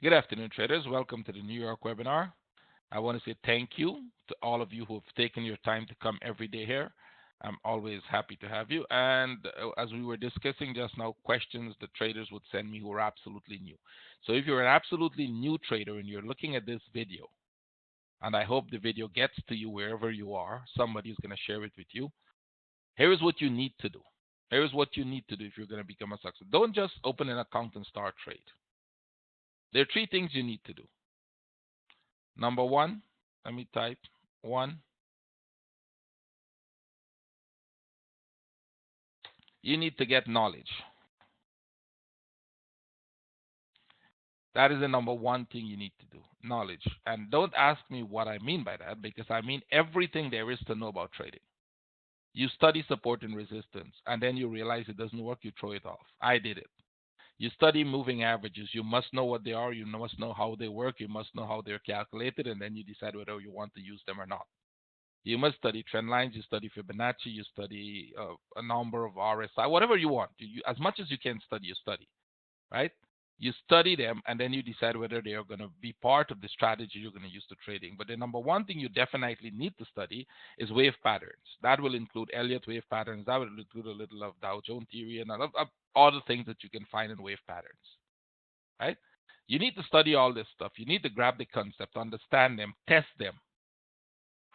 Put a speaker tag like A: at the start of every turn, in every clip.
A: Good afternoon, traders. Welcome to the New York webinar. I want to say thank you to all of you who have taken your time to come every day here. I'm always happy to have you. And as we were discussing just now, questions the traders would send me who are absolutely new. So if you're an absolutely new trader and you're looking at this video, and I hope the video gets to you wherever you are, somebody's going to share it with you. Here is what you need to do. Here is what you need to do if you're going to become a success. Don't just open an account and start trade. There are three things you need to do. Number one, let me type one. You need to get knowledge. That is the number one thing you need to do, knowledge. And don't ask me what I mean by that, because I mean everything there is to know about trading. You study support and resistance, and then you realize it doesn't work, you throw it off. I did it. You study moving averages. You must know what they are. You must know how they work. You must know how they're calculated, and then you decide whether you want to use them or not. You must study trend lines. You study Fibonacci. You study a number of RSI, whatever you want. As much as you can study, you study, right? You study them, and then you decide whether they are going to be part of the strategy you're going to use to trading. But the number one thing you definitely need to study is wave patterns. That will include Elliott wave patterns. That will include a little of Dow Jones theory and all the things that you can find in wave patterns, right? You need to study all this stuff. You need to grab the concept, understand them, test them,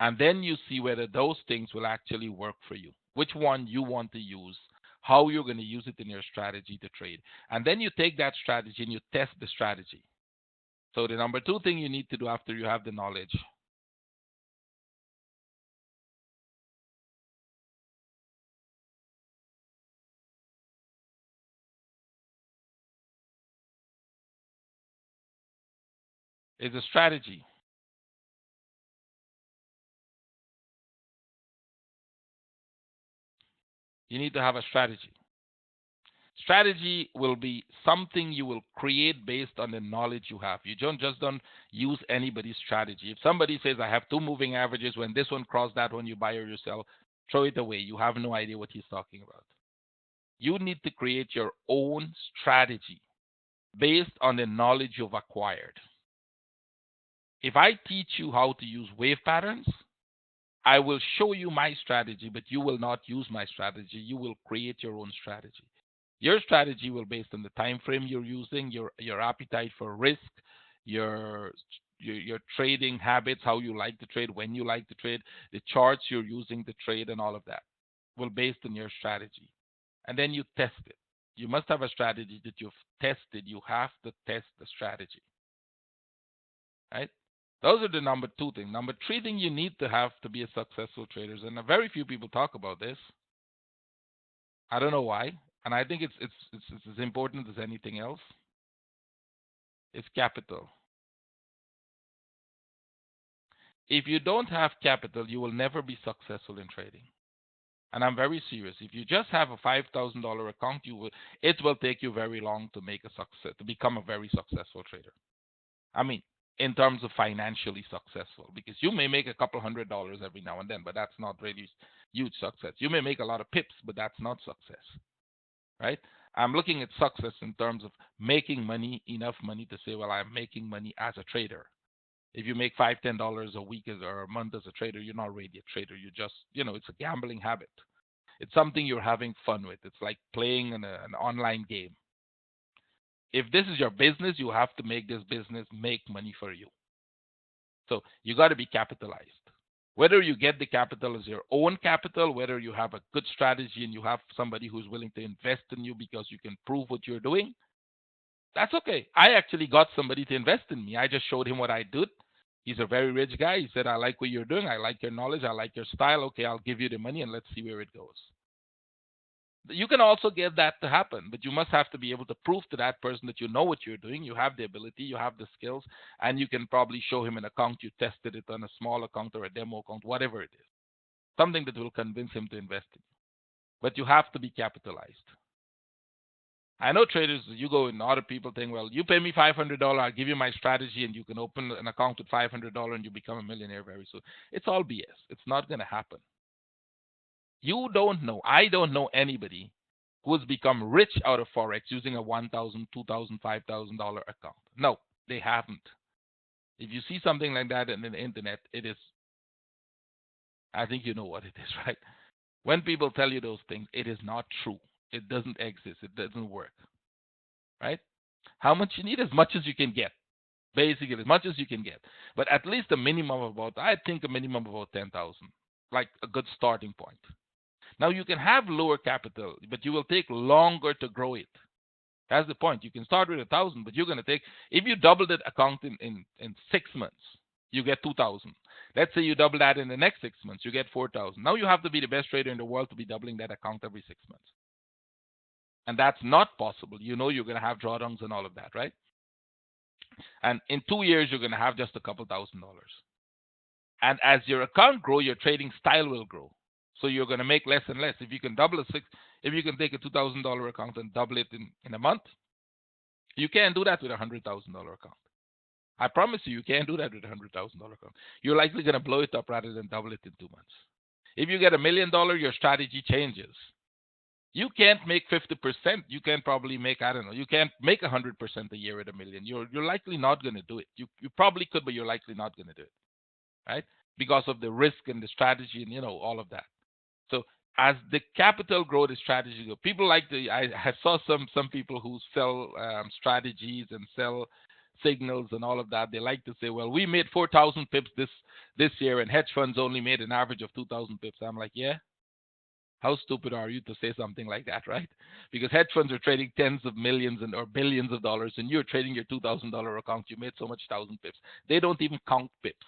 A: and then you see whether those things will actually work for you, which one you want to use, how you're going to use it in your strategy to trade. And then you take that strategy and you test the strategy. So the number two thing you need to do after you have the knowledge is a strategy. You need to have a strategy. Strategy will be something you will create based on the knowledge you have. You don't use anybody's strategy. If somebody says I have two moving averages, when this one cross that one, you buy or you sell, throw it away. You have no idea what he's talking about. You need to create your own strategy based on the knowledge you've acquired. If I teach you how to use wave patterns, I will show you my strategy, but you will not use my strategy. You will create your own strategy. Your strategy will be based on the time frame you're using, your appetite for risk, your trading habits, how you like to trade, when you like to trade, the charts you're using to trade, and all of that will be based on your strategy. And then you test it. You must have a strategy that you've tested. You have to test the strategy, right? Those are the number two thing. Number three thing you need to have to be a successful trader, and very few people talk about this. I don't know why, and I think it's as important as anything else. It's capital. If you don't have capital, you will never be successful in trading. And I'm very serious. If you just have a $5,000 account, it will take you very long to make a success, to become a very successful trader. I mean, in terms of financially successful, because you may make a couple $100 every now and then, but that's not really huge success. You may make a lot of pips, but that's not success, right? I'm looking at success in terms of making money, enough money to say, well, I'm making money as a trader. If you make $5, $10 a week or a month as a trader, you're not really a trader. You just, it's a gambling habit. It's something you're having fun with. It's like playing an online game. If this is your business, you have to make this business make money for you. So you got to be capitalized. Whether you get the capital as your own capital, whether you have a good strategy and you have somebody who's willing to invest in you because you can prove what you're doing, that's okay. I actually got somebody to invest in me. I just showed him what I did. He's a very rich guy. He said, I like what you're doing. I like your knowledge. I like your style. Okay, I'll give you the money and let's see where it goes. You can also get that to happen, but you must have to be able to prove to that person that you know what you're doing, you have the ability, you have the skills, and you can probably show him an account you tested it on, a small account or a demo account, whatever it is. Something that will convince him to invest in you. But you have to be capitalized. I know traders, you go and other people think, well, you pay me $500, I'll give you my strategy, and you can open an account with $500 and you become a millionaire very soon. It's all BS. It's not going to happen. You don't know. I don't know anybody who has become rich out of Forex using a $1,000, $2,000, $5,000 account. No. They haven't. If you see something like that in the internet, it is, I think you know what it is, right? When people tell you those things, it is not true. It doesn't exist. It doesn't work, right? How much you need? As much as you can get. Basically, as much as you can get. But at least a minimum of about, I think a minimum of about 10,000, like a good starting point. Now, you can have lower capital, but you will take longer to grow it. That's the point. You can start with 1,000, but you're going to take, if you double that account in 6 months, you get 2,000. Let's say you double that in the next 6 months, you get 4,000. Now you have to be the best trader in the world to be doubling that account every 6 months. And that's not possible. You know you're going to have drawdowns and all of that, right? And in 2 years, you're going to have just a couple $1,000. And as your account grows, your trading style will grow. So you're going to make less and less. If you can if you can take a $2,000 account and double it in a month, you can't do that with a $100,000 account. I promise you, you can't do that with a $100,000 account. You're likely going to blow it up rather than double it in 2 months. If you get $1 million, your strategy changes. You can't make 50%. You can probably make, I don't know, you can't make 100% a year at $1 million. You're likely not going to do it. You probably could, but you're likely not going to do it, right? Because of the risk and the strategy and, all of that. So as the capital grow, the strategy go. People like I saw some people who sell strategies and sell signals and all of that. They like to say, well, we made 4,000 pips this year and hedge funds only made an average of 2,000 pips. I'm like, yeah. How stupid are you to say something like that, right? Because hedge funds are trading tens of millions or billions of dollars, and you're trading your $2,000 account. You made so much 1,000 pips. They don't even count pips.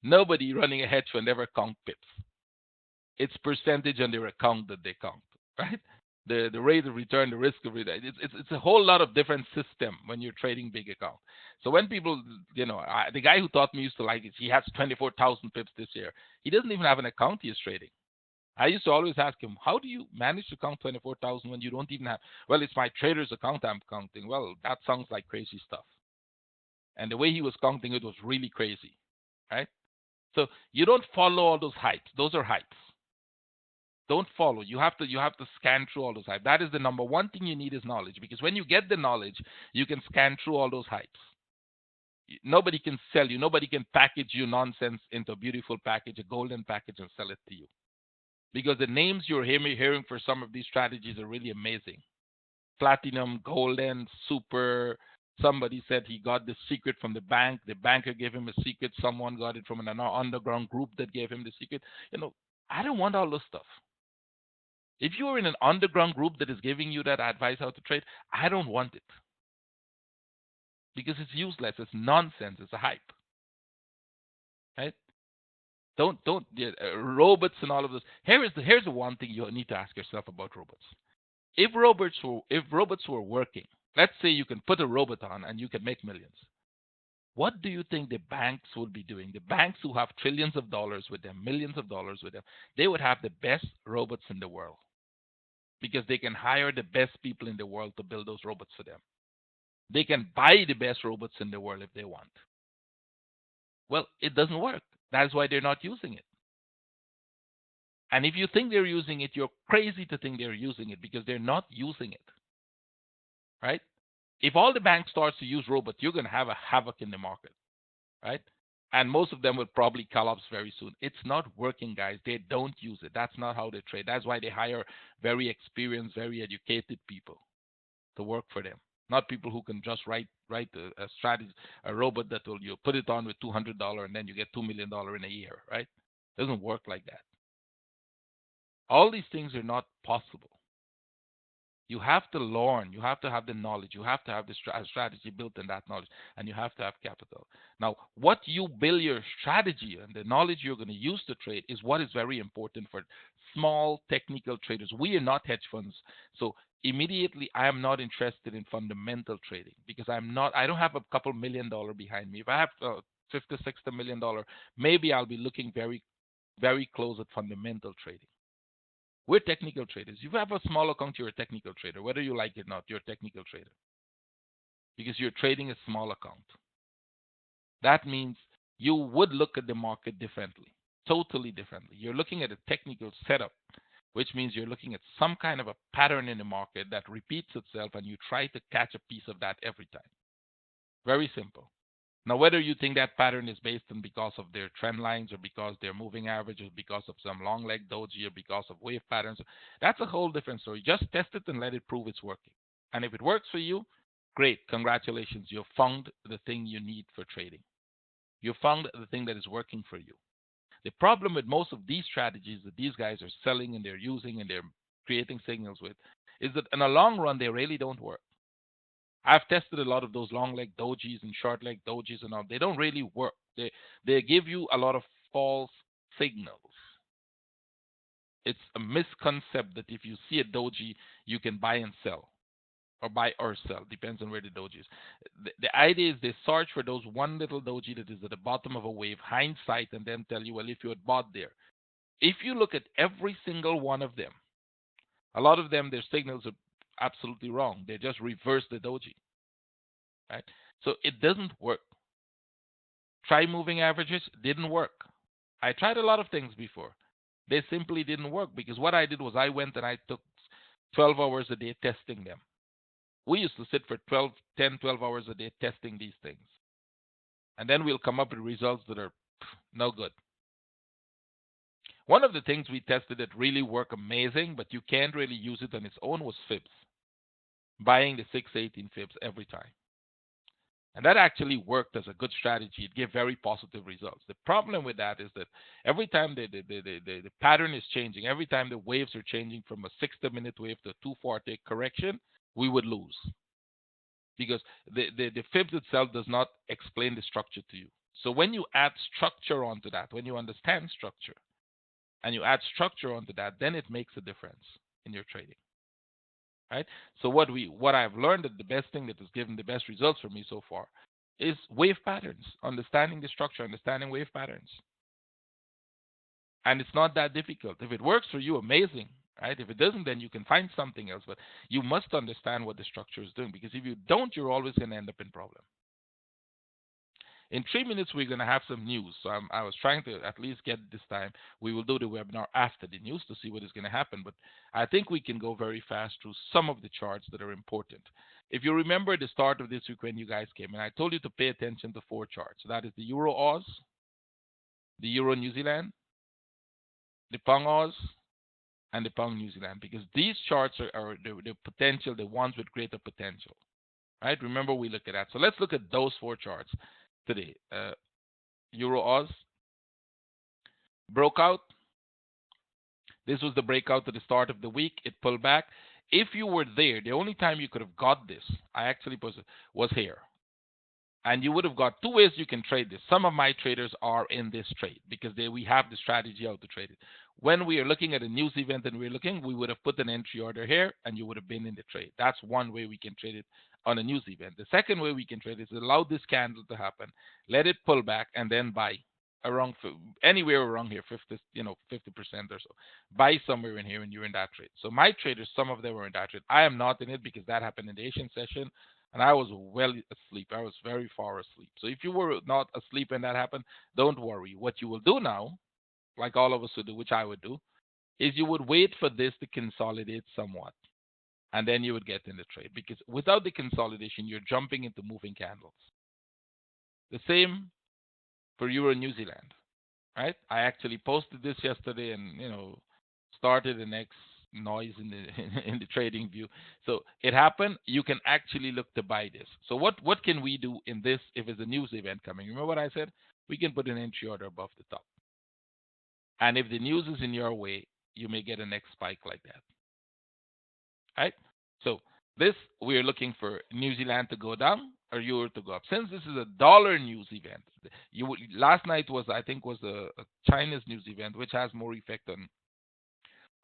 A: Nobody running a hedge fund ever count pips. It's percentage on their account that they count, right? The rate of return, the risk of return. It's a whole lot of different system when you're trading big account. So when people, the guy who taught me used to like it. He has 24,000 pips this year. He doesn't even have an account he's trading. I used to always ask him, how do you manage to count 24,000 when you don't even have, well, it's my trader's account I'm counting. Well, that sounds like crazy stuff. And the way he was counting it was really crazy, right? So you don't follow all those hypes. Those are hypes. Don't follow. You have to scan through all those hypes. That is the number one thing you need is knowledge. Because when you get the knowledge, you can scan through all those hypes. Nobody can sell you. Nobody can package you nonsense into a beautiful package, a golden package, and sell it to you. Because the names you're hearing for some of these strategies are really amazing. Platinum, golden, super. Somebody said he got the secret from the bank. The banker gave him a secret. Someone got it from an underground group that gave him the secret. I don't want all this stuff. If you're in an underground group that is giving you that advice how to trade, I don't want it. Because it's useless. It's nonsense. It's a hype. Right? Don't robots and all of this. Here's the one thing you need to ask yourself about robots. If robots were working, let's say you can put a robot on and you can make millions. What do you think the banks would be doing? The banks who have trillions of dollars with them, millions of dollars with them, they would have the best robots in the world. Because they can hire the best people in the world to build those robots for them. They can buy the best robots in the world if they want. Well, it doesn't work. That's why they're not using it. And if you think they're using it, you're crazy to think they're using it because they're not using it. Right? If all the banks start to use robots, you're going to have a havoc in the market. Right? And most of them will probably collapse very soon. It's not working, guys. They don't use it. That's not how they trade. That's why they hire very experienced, very educated people to work for them. Not people who can just write a strategy, a robot that will you put it on with $200 and then you get $2 million in a year, right? It doesn't work like that. All these things are not possible. You have to learn. You have to have the knowledge. You have to have the strategy built in that knowledge, and you have to have capital. Now, what you build your strategy and the knowledge you're going to use to trade is what is very important for small technical traders. We are not hedge funds, so immediately I am not interested in fundamental trading because I don't have a couple $1 million behind me. If I have $50, $60 million, maybe I'll be looking very, very close at fundamental trading. We're technical traders. If you have a small account, you're a technical trader. Whether you like it or not, you're a technical trader. Because you're trading a small account. That means you would look at the market differently. Totally differently. You're looking at a technical setup, which means you're looking at some kind of a pattern in the market that repeats itself and you try to catch a piece of that every time. Very simple. Now, whether you think that pattern is based on because of their trend lines or because they're moving average or because of some long leg doji or because of wave patterns, that's a whole different story. Just test it and let it prove it's working. And if it works for you, great. Congratulations. You found the thing you need for trading. You found the thing that is working for you. The problem with most of these strategies that these guys are selling and they're using and they're creating signals with is that in the long run, they really don't work. I've tested a lot of those long leg dojis and short leg dojis and all. They don't really work. They give you a lot of false signals. It's a misconcept that if you see a doji, you can buy and sell, or buy or sell. Depends on where the doji is. The idea is they search for those one little doji that is at the bottom of a wave, hindsight, and then tell you, well, if you had bought there. If you look at every single one of them, a lot of them, their signals are absolutely wrong. They just reverse the doji. Right? So it doesn't work. Try moving averages, didn't work. I tried a lot of things before. They simply didn't work because what I did was I went and I took 12 hours a day testing them. We used to sit for 10, 12 hours a day testing these things. And then we'll come up with results that are no good. One of the things we tested that really worked amazing, but you can't really use it on its own, was fibs. Buying the 618 fibs every time. And that actually worked as a good strategy. It gave very positive results. The problem with that is that every time the pattern is changing, every time the waves are changing from a 60-minute wave to a 240 correction, we would lose. Because the fibs itself does not explain the structure to you. So when you add structure onto that, when you understand structure, and you add structure onto that, then it makes a difference in your trading. Right? So what I've learned that the best thing that has given the best results for me so far is wave patterns, understanding the structure, understanding wave patterns. And it's not that difficult. If it works for you, amazing. Right? If it doesn't, then you can find something else. But you must understand what the structure is doing, because if you don't, you're always going to end up in problem. In 3 minutes, we're going to have some news. So I was trying to at least get this time. We will do the webinar after the news to see what is going to happen. But I think we can go very fast through some of the charts that are important. If you remember the start of this week when you guys came in, I told you to pay attention to 4 charts. So that is the Euro Oz, the Euro New Zealand, the Pound Oz, and the Pound New Zealand. Because these charts are the potential, the ones with greater potential. Right? Remember, we look at that. So let's look at those 4 charts today. Euro Oz broke out. This was the breakout at the start of the week. It pulled back. If you were there, the only time you could have got this, I actually was here. And you would have got 2 ways you can trade this. Some of my traders are in this trade because we have the strategy how to trade it. When we are looking at a news event and we're looking, we would have put an entry order here and you would have been in the trade. That's one way we can trade it on a news event. The second way we can trade it is allow this candle to happen, let it pull back, and then buy around anywhere around here, 50% or so. Buy somewhere in here and you're in that trade. So my traders, some of them were in that trade. I am not in it because that happened in the Asian session. And I was well asleep. I was very far asleep. So if you were not asleep when that happened, don't worry. What you will do now, like all of us would do, which I would do, is you would wait for this to consolidate somewhat. And then you would get in the trade. Because without the consolidation, you're jumping into moving candles. The same for Euro New Zealand. Right? I actually posted this yesterday and, started the next noise in the trading view. So it happened. You can actually look to buy this. So what can we do in this if it's a news event coming? Remember what I said? We can put an entry order above the top. And if the news is in your way, you may get a next spike like that. Right? So this, we're looking for New Zealand to go down or Euro to go up. Since this is a dollar news event, last night was, I think, was a China's news event, which has more effect on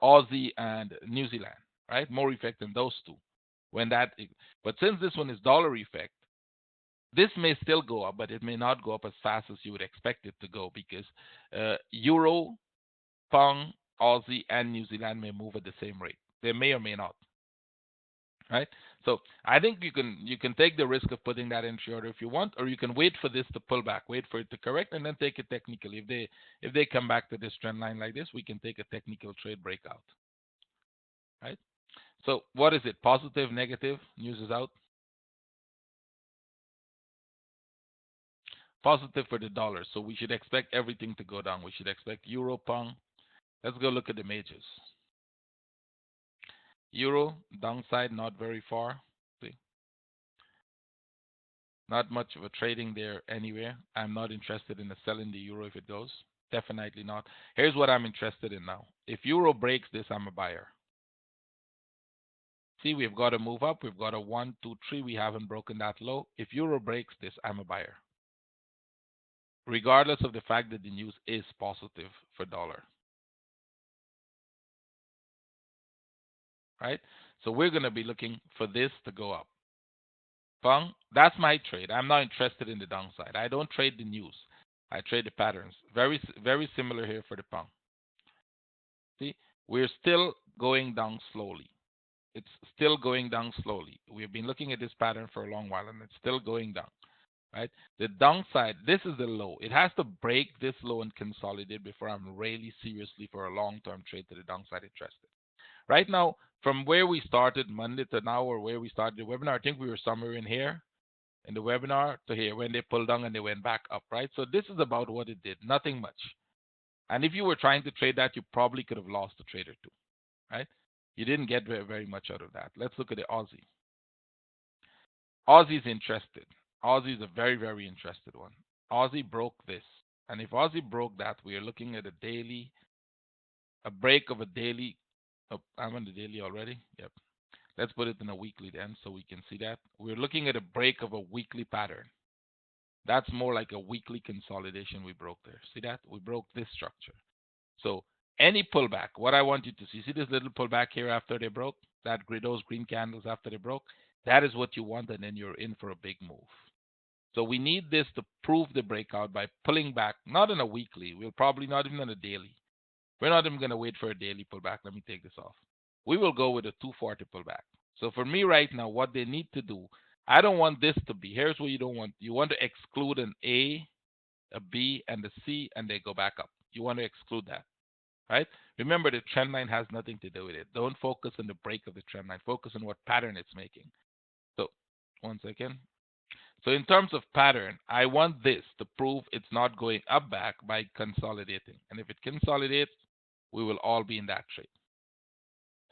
A: Aussie and New Zealand, right? More effect than those two. But since this one is dollar effect, this may still go up, but it may not go up as fast as you would expect it to go because Euro, Pound, Aussie, and New Zealand may move at the same rate. They may or may not. Right? So I think you can take the risk of putting that entry order if you want, or you can wait for this to pull back, wait for it to correct, and then take it technically. If they come back to this trend line like this, we can take a technical trade breakout. Right? So what is it? Positive, negative? News is out. positive for the dollar. So we should expect everything to go down. We should expect euro, pound. Let's go look at the majors. Euro, downside, not very far. See? Not much of a trading there anywhere. I'm not interested in selling the euro if it goes. Definitely not. Here's what I'm interested in now. If euro breaks this, I'm a buyer. See, we've got to move up. We've got a 1, 2, 3. We haven't broken that low. If euro breaks this, I'm a buyer. Regardless of the fact that the news is positive for dollar. Right? So we're going to be looking for this to go up. Pound, that's my trade. I'm not interested in the downside. I don't trade the news. I trade the patterns. Very, very similar here for the pound. See, we're still going down slowly. It's still going down slowly. We've been looking at this pattern for a long while, and it's still going down. Right? The downside, this is the low. It has to break this low and consolidate before I'm really seriously for a long-term trade to the downside interested. Right now, from where we started Monday to now, or where we started the webinar, I think we were somewhere in here, in the webinar to here, when they pulled down and they went back up, right? So this is about what it did, nothing much. And if you were trying to trade that, you probably could have lost a trade or two, right? You didn't get very, very much out of that. Let's look at the Aussie. Aussie's interested. Aussie is a very, very interested one. Aussie broke this. And if Aussie broke that, we are looking at a break of a daily. Oh, I'm on the daily already. Yep. Let's put it in a weekly then so we can see that. We're looking at a break of a weekly pattern. That's more like a weekly consolidation we broke there. See that? We broke this structure. So any pullback, what I want you to see this little pullback here after they broke, those green candles after they broke, that is what you want, and then you're in for a big move. So we need this to prove the breakout by pulling back, not on a weekly. We'll probably not even on a daily. We're not even going to wait for a daily pullback. Let me take this off. We will go with a 240 pullback. So for me right now, what they need to do, I don't want this to be. Here's what you don't want. You want to exclude an A, a B, and a C, and they go back up. You want to exclude that, right? Remember, the trend line has nothing to do with it. Don't focus on the break of the trend line. Focus on what pattern it's making. So, one second. So in terms of pattern, I want this to prove it's not going up back by consolidating. And if it consolidates, we will all be in that trade.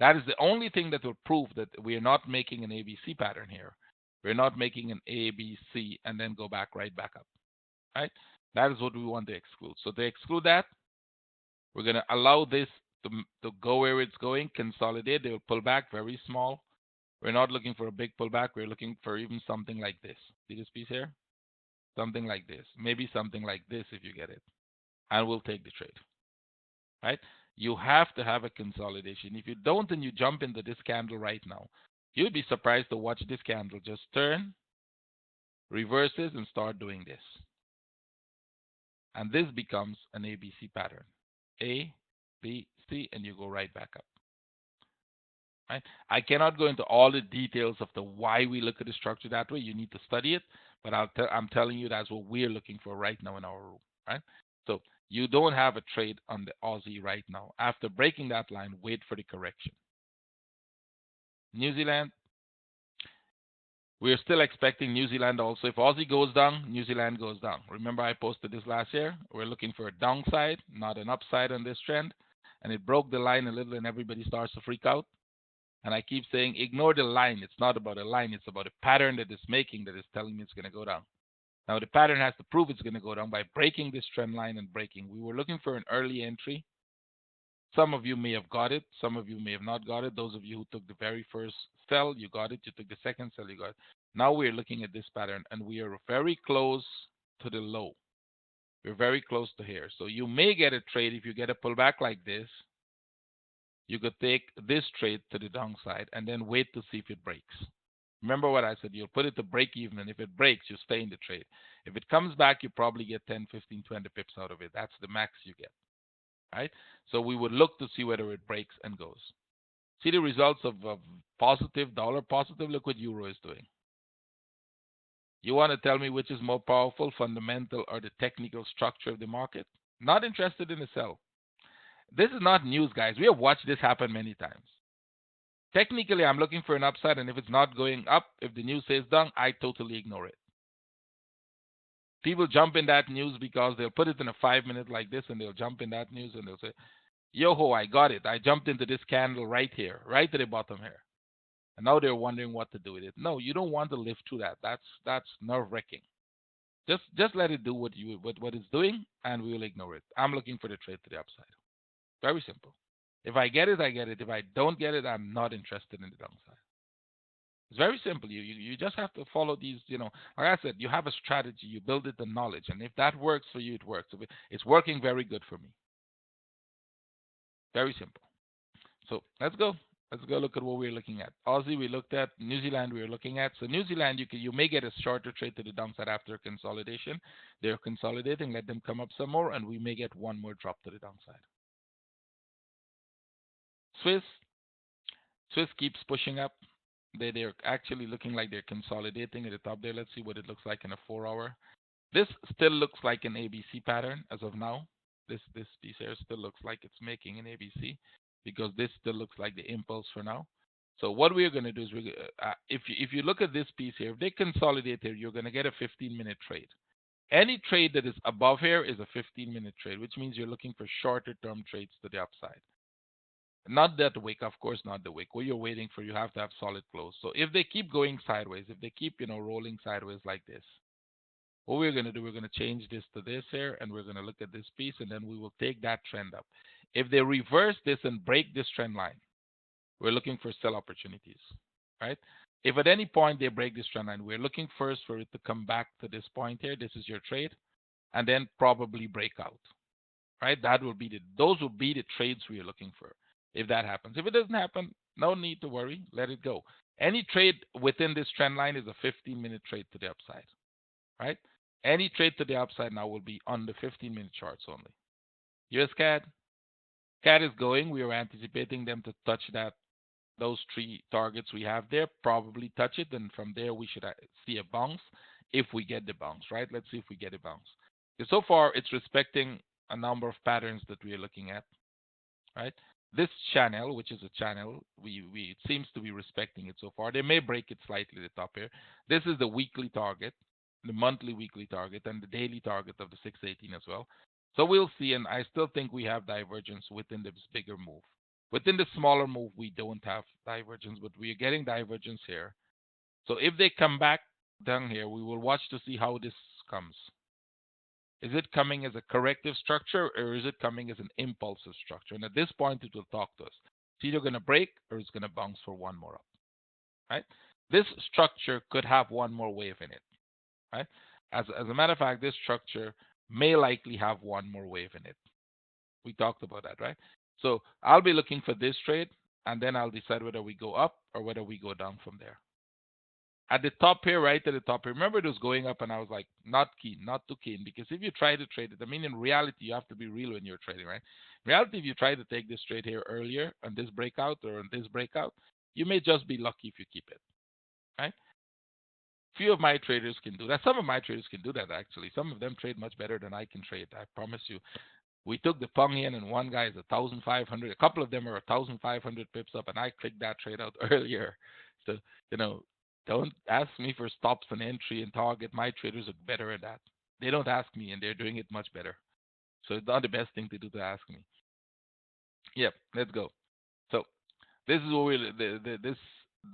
A: That is the only thing that will prove that we are not making an ABC pattern here. We're not making an ABC and then go back right back up. Right? That is what we want to exclude. So to exclude that, we're going to allow this to go where it's going, consolidate. They will pull back very small. We're not looking for a big pullback. We're looking for even something like this. See this piece here? Something like this. Maybe something like this if you get it. And we'll take the trade. Right? You have to have a consolidation. If you don't and you jump into this candle right now, you'd be surprised to watch this candle just turn, reverses, and start doing this. And this becomes an ABC pattern. A, B, C, and you go right back up. Right? I cannot go into all the details of the why we look at the structure that way. You need to study it, but I'm telling you that's what we're looking for right now in our room. Right? So you don't have a trade on the Aussie right now. After breaking that line, wait for the correction. New Zealand, we're still expecting New Zealand also. If Aussie goes down, New Zealand goes down. Remember I posted this last year? We're looking for a downside, not an upside on this trend. And it broke the line a little and everybody starts to freak out. And I keep saying, ignore the line. It's not about a line. It's about a pattern that it's making that is telling me it's going to go down. Now, the pattern has to prove it's going to go down by breaking this trend line and breaking. We were looking for an early entry. Some of you may have got it. Some of you may have not got it. Those of you who took the very first sell, you got it. You took the second sell, you got it. Now we're looking at this pattern, and we are very close to the low. We're very close to here. So you may get a trade if you get a pullback like this. You could take this trade to the downside and then wait to see if it breaks. Remember what I said, you'll put it to break even, and if it breaks, you stay in the trade. If it comes back, you probably get 10, 15, 20 pips out of it. That's the max you get. Right? So we would look to see whether it breaks and goes. See the results of positive, dollar positive? Look what euro is doing. You want to tell me which is more powerful, fundamental or the technical structure of the market? Not interested in the sell. This is not news, guys. We have watched this happen many times. Technically, I'm looking for an upside, and if it's not going up, if the news says down, I totally ignore it. People jump in that news because they'll put it in a 5 minute like this, and they'll jump in that news and they'll say, yo ho, I got it. I jumped into this candle right here, right at the bottom here. And now they're wondering what to do with it. No, you don't want to live through that. That's nerve-wracking. Just let it do what it's doing, and we will ignore it. I'm looking for the trade to the upside. Very simple. If I get it, I get it. If I don't get it, I'm not interested in the downside. It's very simple. You just have to follow these, like I said, you have a strategy, you build it the knowledge, and if that works for you, it works. It's working very good for me. Very simple. So let's go. Let's go look at what we're looking at. Aussie we looked at. New Zealand we were looking at. So New Zealand, you may get a shorter trade to the downside after consolidation. They're consolidating. Let them come up some more, and we may get one more drop to the downside. Swiss keeps pushing up. They're actually looking like they're consolidating at the top there. Let's see what it looks like in a 4-hour. This still looks like an ABC pattern as of now. This piece here still looks like it's making an ABC because this still looks like the impulse for now. So what we're going to do is, if you look at this piece here, if they consolidate here, you're going to get a 15-minute trade. Any trade that is above here is a 15-minute trade, which means you're looking for shorter term trades to the upside. Not that wick, of course, not the wick. What you're waiting for, you have to have solid close. So if they keep going sideways, if they keep, rolling sideways like this, what we're going to do, we're going to change this to this here, and we're going to look at this piece, and then we will take that trend up. If they reverse this and break this trend line, we're looking for sell opportunities, right? If at any point they break this trend line, we're looking first for it to come back to this point here. This is your trade, and then probably break out, right? Those will be the trades we are looking for. If that happens. If it doesn't happen, no need to worry. Let it go. Any trade within this trend line is a 15-minute trade to the upside, right? Any trade to the upside now will be on the 15-minute charts only. US CAD. CAD is going. We are anticipating them to touch those 3 targets we have there. Probably touch it, and from there we should see a bounce if we get the bounce, right? Let's see if we get a bounce. Because so far, it's respecting a number of patterns that we are looking at, right? This channel, which is a channel, it seems to be respecting it so far. They may break it slightly at the top here. This is the weekly target, the monthly weekly target, and the daily target of the 618 as well. So we'll see, and I still think we have divergence within this bigger move. Within the smaller move, we don't have divergence, but we are getting divergence here. So if they come back down here, we will watch to see how this comes. Is it coming as a corrective structure, or is it coming as an impulsive structure? And at this point, it will talk to us. It's either going to break or it's going to bounce for one more up, right? This structure could have one more wave in it, right? As a matter of fact, this structure may likely have one more wave in it. We talked about that, right? So I'll be looking for this trade, and then I'll decide whether we go up or whether we go down from there. At the top here, right at the top here, remember it was going up, and I was like, not keen, not too keen, because if you try to trade it, I mean, in reality, you have to be real when you're trading, right? In reality, if you try to take this trade here earlier on this breakout or on this breakout, you may just be lucky if you keep it, right? Few of my traders can do that. Some of my traders can do that, actually. Some of them trade much better than I can trade, I promise you. We took the Peng Yen, and one guy is 1,500. A couple of them are 1,500 pips up, and I clicked that trade out earlier. So, don't ask me for stops and entry and target. My traders are better at that. They don't ask me, and they're doing it much better. So it's not the best thing to do to ask me. Yep, let's go. So this is what this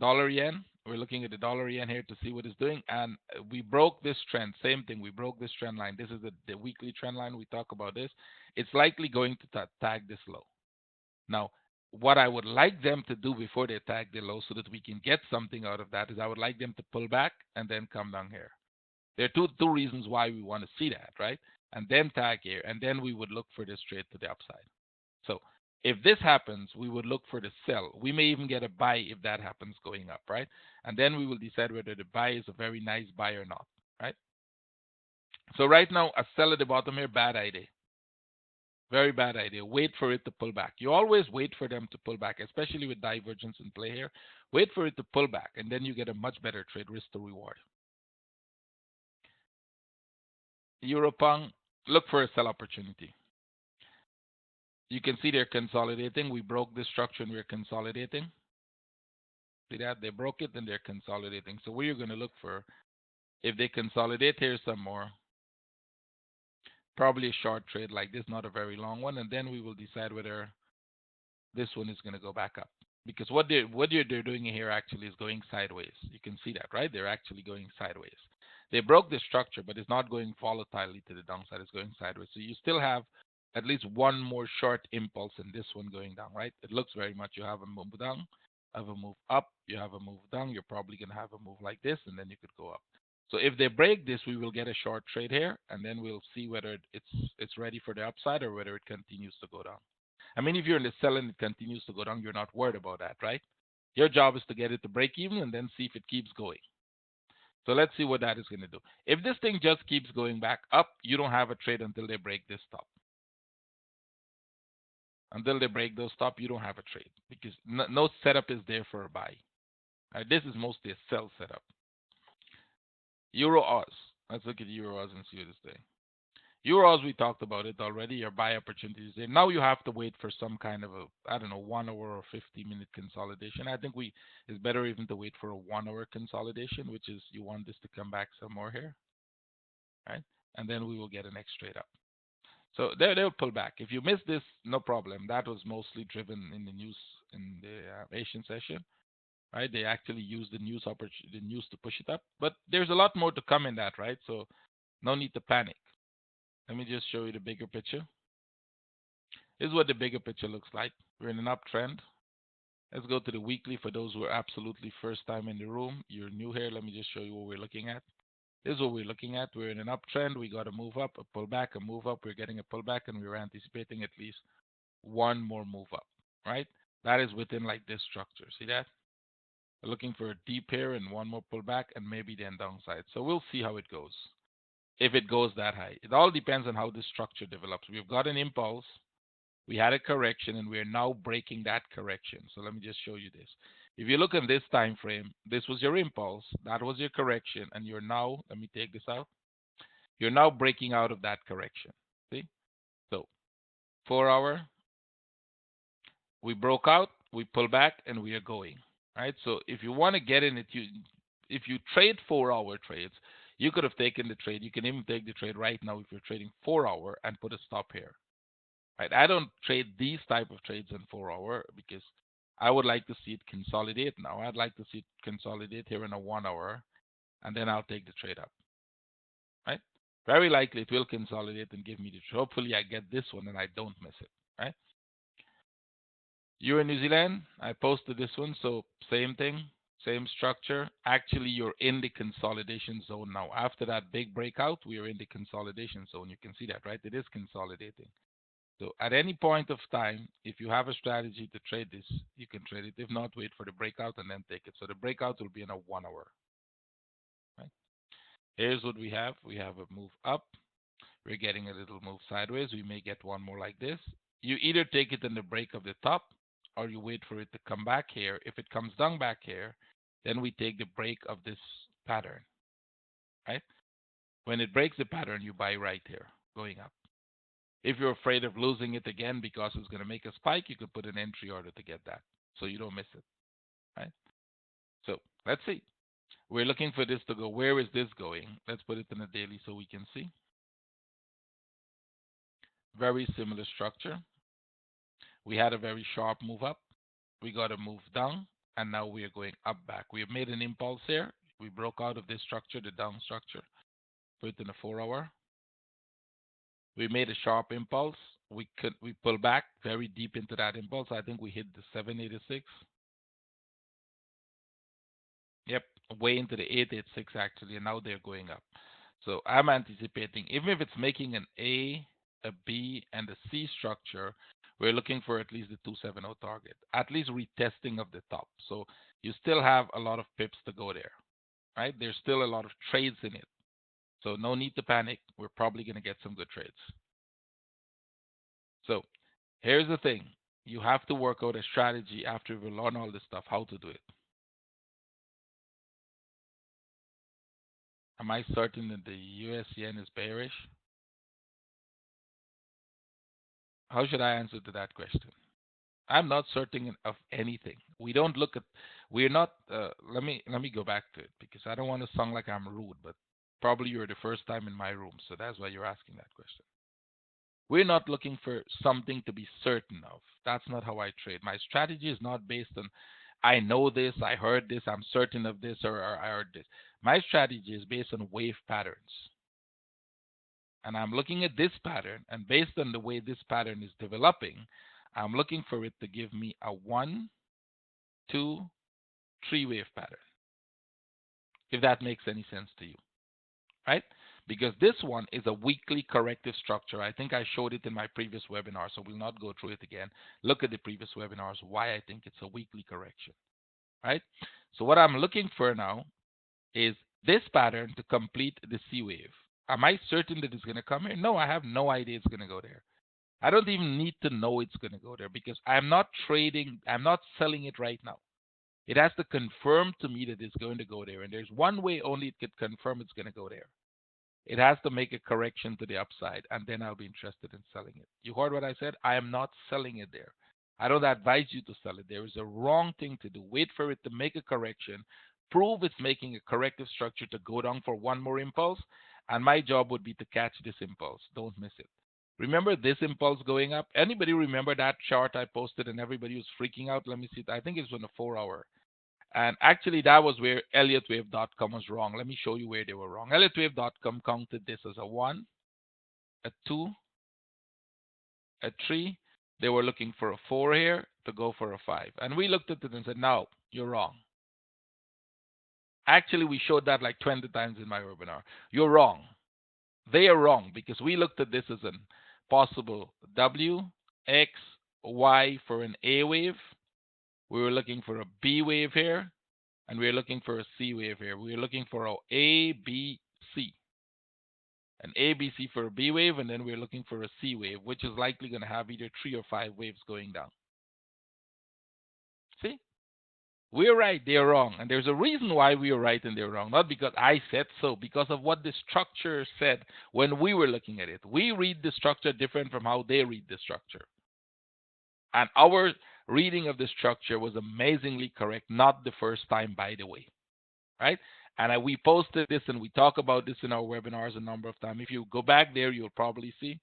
A: dollar yen. We're looking at the dollar yen here to see what it's doing, and we broke this trend. Same thing. We broke this trend line. This is the weekly trend line. We talk about this. It's likely going to tag this low. Now, what I would like them to do before they tag the low so that we can get something out of that is I would like them to pull back and then come down here. There are two reasons why we want to see that, right? And then tag here, and then we would look for this trade to the upside. So if this happens, we would look for the sell. We may even get a buy if that happens going up, right? And then we will decide whether the buy is a very nice buy or not, right? So right now, a sell at the bottom here, bad idea. Very bad idea. Wait for it to pull back. You always wait for them to pull back, especially with divergence in play here. Wait for it to pull back, and then you get a much better trade, risk to reward. EURUSD, look for a sell opportunity. You can see they're consolidating. We broke this structure, and we're consolidating. See that? They broke it, and they're consolidating. So what you're going to look for, if they consolidate here some more, Probably a short trade like this, not a very long one, and then we will decide whether this one is going to go back up. Because what they're doing here actually is going sideways. You can see that, right? They're actually going sideways. They broke the structure, but it's not going volatilely to the downside. It's going sideways. So you still have at least one more short impulse in this one going down, right? It looks very much you have a move down, have a move up, you have a move down. You're probably going to have a move like this, and then you could go up. So if they break this, we will get a short trade here, and then we'll see whether it's ready for the upside or whether it continues to go down. I mean, if you're in the sell and it continues to go down, you're not worried about that, right? Your job is to get it to break even and then see if it keeps going. So let's see what that is going to do. If this thing just keeps going back up, you don't have a trade until they break this top. Until they break those top, you don't have a trade because no setup is there for a buy. This is mostly a sell setup. EURUSD. Let's look at EURUSD and see what it's doing. EURUSD, we talked about it already. Your buy opportunities there. Now you have to wait for some kind of a, I don't know, 1 hour or 50-minute consolidation. I think it's better even to wait for a 1 hour consolidation, which is you want this to come back some more here, right? And then we will get a next trade up. So they'll pull back. If you miss this, no problem. That was mostly driven in the news in the Asian session, right? They actually used the news to push it up. But there's a lot more to come in that, right? So no need to panic. Let me just show you the bigger picture. This is what the bigger picture looks like. We're in an uptrend. Let's go to the weekly for those who are absolutely first time in the room. You're new here. Let me just show you what we're looking at. This is what we're looking at. We're in an uptrend. We got a move up, a pullback, a move up. We're getting a pullback, and we're anticipating at least one more move up, right? That is within like this structure. See that? We're looking for a deep here and one more pullback and maybe then downside. So we'll see how it goes. If it goes that high. It all depends on how this structure develops. We've got an impulse. We had a correction, and we are now breaking that correction. So let me just show you this. If you look at this time frame, this was your impulse. That was your correction. And you're now, let me take this out. You're now breaking out of that correction. See? So 4 hour, we broke out, we pull back, and we are going. Right? So if you want to get in it, if you trade 4 hour trades, you could have taken the trade. You can even take the trade right now if you're trading 4 hour and put a stop here. Right? I don't trade these type of trades in 4 hour because I would like to see it consolidate now. I'd like to see it consolidate here in a 1 hour, and then I'll take the trade up. Right? Very likely it will consolidate and give me the trade. Hopefully I get this one and I don't miss it. Right? You're in New Zealand. I posted this one, so same thing. Same structure. Actually, you're in the consolidation zone now. After that big breakout, we are in the consolidation zone. You can see that, right? It is consolidating. So at any point of time, if you have a strategy to trade this, you can trade it. If not, wait for the breakout and then take it. So the breakout will be in a 1 hour. Right? Here's what we have. We have a move up. We're getting a little move sideways. We may get one more like this. You either take it in the break of the top, or you wait for it to come back here. If it comes down back here, then we take the break of this pattern, right? When it breaks the pattern, you buy right here, going up. If you're afraid of losing it again because it's going to make a spike, you could put an entry order to get that, so you don't miss it, right? So let's see. We're looking for this to go. Where is this going? Let's put it in a daily so we can see. Very similar structure. We had a very sharp move up. We got a move down, and now we are going up back. We have made an impulse here. We broke out of this structure, the down structure. Put it in a 4 hour. We made a sharp impulse. We pull back very deep into that impulse. I think we hit the 786. Yep, way into the 886 actually, and now they're going up. So I'm anticipating, even if it's making an A, a B, and a C structure, we're looking for at least the 270 target, at least retesting of the top. So you still have a lot of pips to go there, right? There's still a lot of trades in it. So no need to panic. We're probably going to get some good trades. So here's the thing. You have to work out a strategy after we learn all this stuff, how to do it. Am I certain that the US yen is bearish? How should I answer to that question? I'm not certain of anything. We don't look at, we're not, let me go back to it because I don't want to sound like I'm rude, but probably you're the first time in my room. So that's why you're asking that question. We're not looking for something to be certain of. That's not how I trade. My strategy is not based on, I know this, I heard this, I'm certain of this, or I heard this. My strategy is based on wave patterns. And I'm looking at this pattern, and based on the way this pattern is developing, I'm looking for it to give me a 1, 2, 3 wave pattern. If that makes any sense to you, right? Because this one is a weekly corrective structure. I think I showed it in my previous webinar, so we'll not go through it again. Look at the previous webinars, why I think it's a weekly correction, right? So what I'm looking for now is this pattern to complete the C wave. Am I certain that it's going to come here? No, I have no idea it's going to go there. I don't even need to know it's going to go there because I'm not trading, I'm not selling it right now. It has to confirm to me that it's going to go there. And there's one way only it could confirm it's going to go there. It has to make a correction to the upside, and then I'll be interested in selling it. You heard what I said? I am not selling it there. I don't advise you to sell it. There is a wrong thing to do. Wait for it to make a correction, prove it's making a corrective structure to go down for one more impulse, and my job would be to catch this impulse. Don't miss it. Remember this impulse going up? Anybody remember that chart I posted and everybody was freaking out? Let me see. I think it's on the 4-hour. And actually, that was where ElliottWave.com was wrong. Let me show you where they were wrong. ElliottWave.com counted this as a 1, a 2, a 3. They were looking for a 4 here to go for a 5. And we looked at it and said, no, you're wrong. Actually, we showed that like 20 times in my webinar. You're wrong. They are wrong because we looked at this as a possible W, X, Y for an A wave. We were looking for a B wave here, and we were looking for a C wave here. We were looking for a A, B, C. An A, B, C for a B wave, and then we're looking for a C wave, which is likely going to have either 3 or 5 waves going down. See? We're right, they're wrong. And there's a reason why we are right and they're wrong. Not because I said so, because of what the structure said when we were looking at it. We read the structure different from how they read the structure. And our reading of the structure was amazingly correct, not the first time, by the way, right? And we posted this and we talk about this in our webinars a number of times. If you go back there, you'll probably see.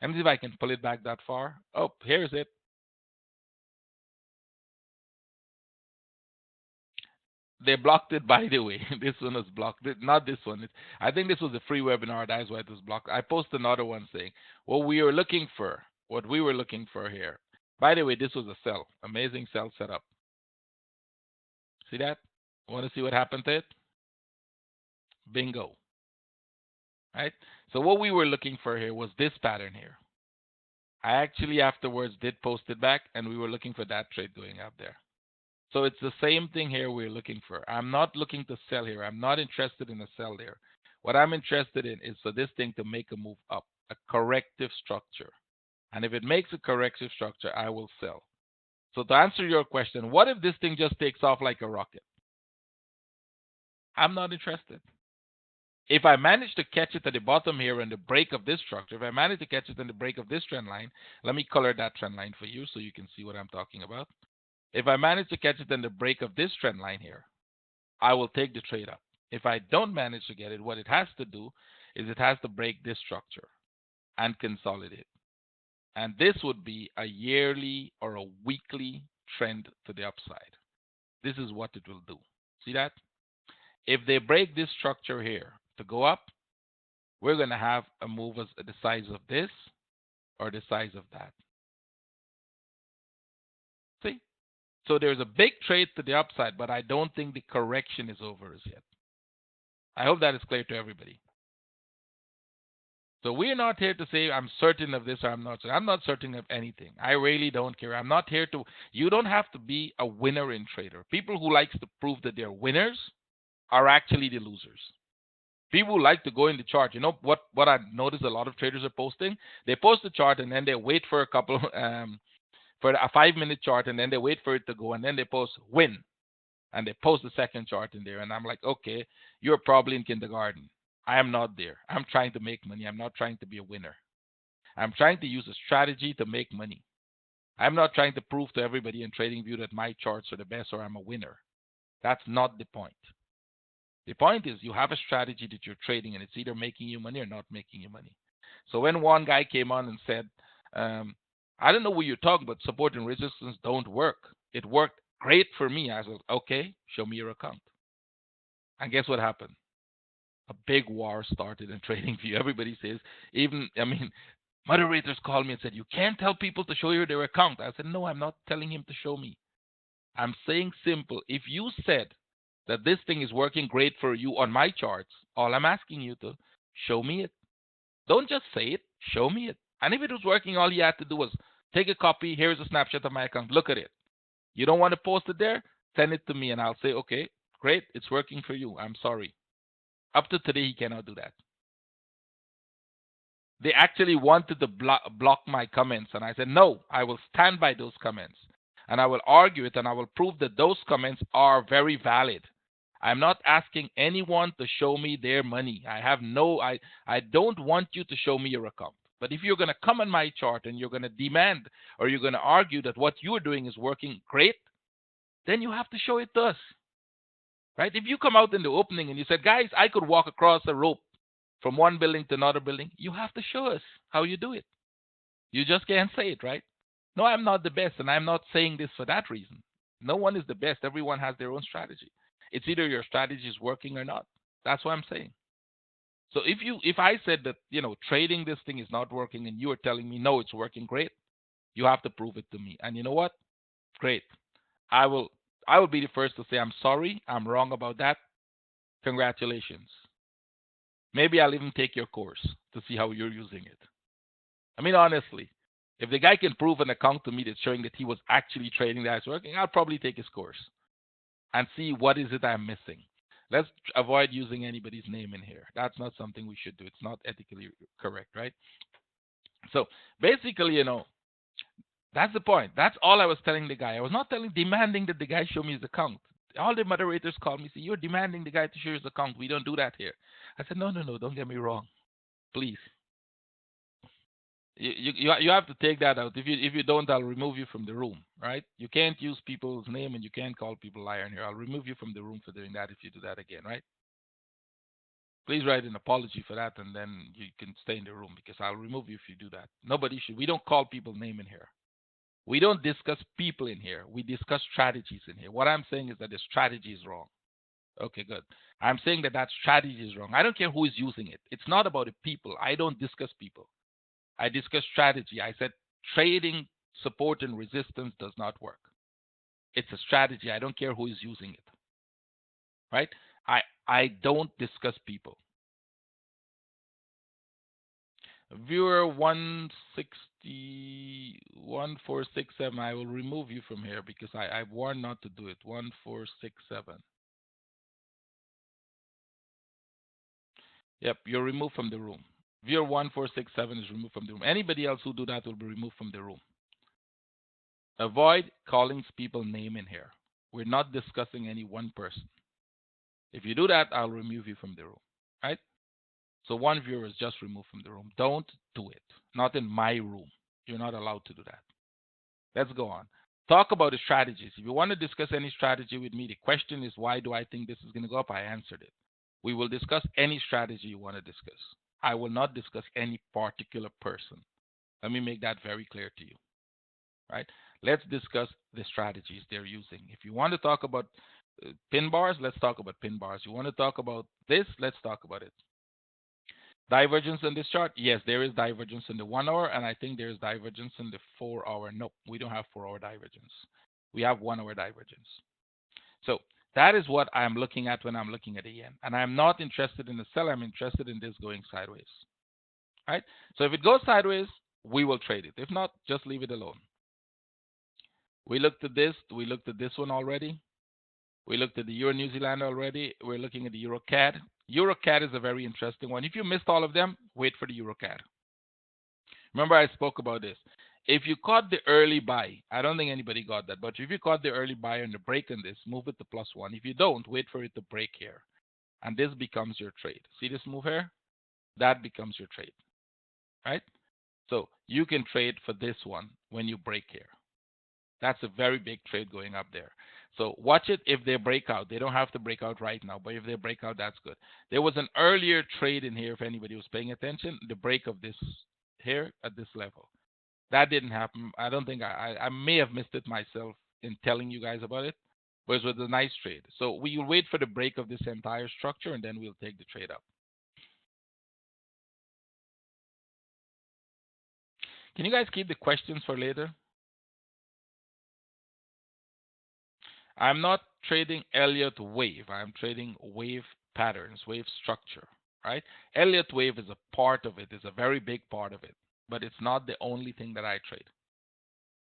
A: Let me see if I can pull it back that far. Oh, here's it. They blocked it, by the way. This one was blocked. Not this one. I think this was a free webinar. That's why it was blocked. I posted another one saying what we were looking for here. By the way, this was a sell. Amazing sell setup. See that? Want to see what happened to it? Bingo. Right? So what we were looking for here was this pattern here. I actually afterwards did post it back, and we were looking for that trade going up there. So it's the same thing here we're looking for. I'm not looking to sell here. I'm not interested in a sell there. What I'm interested in is for this thing to make a move up, a corrective structure. And if it makes a corrective structure, I will sell. So to answer your question, what if this thing just takes off like a rocket? I'm not interested. If I manage to catch it at the bottom here in the break of this structure, if I manage to catch it in the break of this trend line, let me color that trend line for you so you can see what I'm talking about. If I manage to catch it in the break of this trend line here, I will take the trade up. If I don't manage to get it, what it has to do is it has to break this structure and consolidate. And this would be a yearly or a weekly trend to the upside. This is what it will do. See that? If they break this structure here to go up, we're going to have a move as the size of this or the size of that. See? So there's a big trade to the upside, but I don't think the correction is over as yet. I hope that is clear to everybody. So we're not here to say I'm certain of this or I'm not. I'm not certain of anything. I really don't care. I'm not here to. You don't have to be a winner in trader. People who likes to prove that they're winners are actually the losers. People who like to go in the chart. You know what I noticed a lot of traders are posting? They post the chart and then they wait for a couple for a 5-minute chart, and then they wait for it to go, and then they post win, and they post the second chart in there, and I'm like, okay, you're probably in kindergarten. I am not there. I'm trying to make money. I'm not trying to be a winner. I'm trying to use a strategy to make money. I'm not trying to prove to everybody in TradingView that my charts are the best or I'm a winner. That's not the point. The point is you have a strategy that you're trading, and it's either making you money or not making you money. So when one guy came on and said, I don't know what you're talking about, support and resistance don't work. It worked great for me. I said, okay, show me your account. And guess what happened? A big war started in TradingView. Everybody says, moderators called me and said, you can't tell people to show you their account. I said, no, I'm not telling him to show me. I'm saying simple. If you said that this thing is working great for you on my charts, all I'm asking you to show me it. Don't just say it, show me it. And if it was working, all you had to do was take a copy. Here's a snapshot of my account. Look at it. You don't want to post it there? Send it to me and I'll say, okay, great. It's working for you. I'm sorry. Up to today, he cannot do that. They actually wanted to block my comments. And I said, no, I will stand by those comments. And I will argue it and I will prove that those comments are very valid. I'm not asking anyone to show me their money. I don't want you to show me your account. But if you're going to come on my chart and you're going to demand or you're going to argue that what you're doing is working great, then you have to show it to us. Right? If you come out in the opening and you said, guys, I could walk across a rope from one building to another building, you have to show us how you do it. You just can't say it, right? No, I'm not the best, and I'm not saying this for that reason. No one is the best. Everyone has their own strategy. It's either your strategy is working or not. That's what I'm saying. So if I said that, trading this thing is not working and you are telling me, no, it's working great, you have to prove it to me. And you know what? Great. I will be the first to say, I'm sorry. I'm wrong about that. Congratulations. Maybe I'll even take your course to see how you're using it. Honestly, if the guy can prove an account to me that's showing that he was actually trading that is working, I'll probably take his course and see what is it I'm missing. Let's avoid using anybody's name in here. That's not something we should do. It's not ethically correct, right? So basically, that's the point. That's all I was telling the guy. I was not demanding that the guy show me his account. All the moderators called me and said, you're demanding the guy to show his account. We don't do that here. I said, no, don't get me wrong. Please. You have to take that out. If you don't, I'll remove you from the room, right? You can't use people's name and you can't call people liar in here. I'll remove you from the room for doing that if you do that again, right? Please write an apology for that and then you can stay in the room because I'll remove you if you do that. Nobody should. We don't call people name in here. We don't discuss people in here. We discuss strategies in here. What I'm saying is that the strategy is wrong. Okay, good. I'm saying that strategy is wrong. I don't care who is using it. It's not about the people. I don't discuss people. I discussed strategy. I said trading support and resistance does not work. It's a strategy. I don't care who is using it. Right? I don't discuss people. Viewer 1467. I will remove you from here because I've warned not to do it. 1467. Yep, you're removed from the room. Viewer 1467 is removed from the room. Anybody else who do that will be removed from the room. Avoid calling people's name in here. We're not discussing any one person. If you do that, I'll remove you from the room. Right? So one viewer is just removed from the room. Don't do it. Not in my room. You're not allowed to do that. Let's go on. Talk about the strategies. If you want to discuss any strategy with me, the question is, why do I think this is going to go up? I answered it. We will discuss any strategy you want to discuss. I will not discuss any particular person. Let me make that very clear to you. Right? Let's discuss the strategies they're using. If you want to talk about pin bars, let's talk about pin bars. You want to talk about this, let's talk about it. Divergence in this chart? Yes, there is divergence in the 1 hour, and I think there is divergence in the 4 hour. Nope, we don't have 4 hour divergence. We have 1 hour divergence. So that is what I'm looking at when I'm looking at the yen. And I'm not interested in the sell. I'm interested in this going sideways. All right? So if it goes sideways, we will trade it. If not, just leave it alone. We looked at this. We looked at this one already. We looked at the Euro New Zealand already. We're looking at the Euro CAD. Euro CAD is a very interesting one. If you missed all of them, wait for the Euro CAD. Remember I spoke about this. If you caught the early buy, I don't think anybody got that, but if you caught the early buy on the break on this, move it to +1. If you don't, wait for it to break here. And this becomes your trade. See this move here? That becomes your trade. Right? So you can trade for this one when you break here. That's a very big trade going up there. So watch it if they break out. They don't have to break out right now, but if they break out, that's good. There was an earlier trade in here, if anybody was paying attention, the break of this here at this level. That didn't happen. I don't think I may have missed it myself in telling you guys about it, but it was a nice trade. So we will wait for the break of this entire structure, and then we'll take the trade up. Can you guys keep the questions for later? I'm not trading Elliott wave. I'm trading wave patterns, wave structure, right? Elliott wave is a part of it, is a very big part of it, but it's not the only thing that I trade,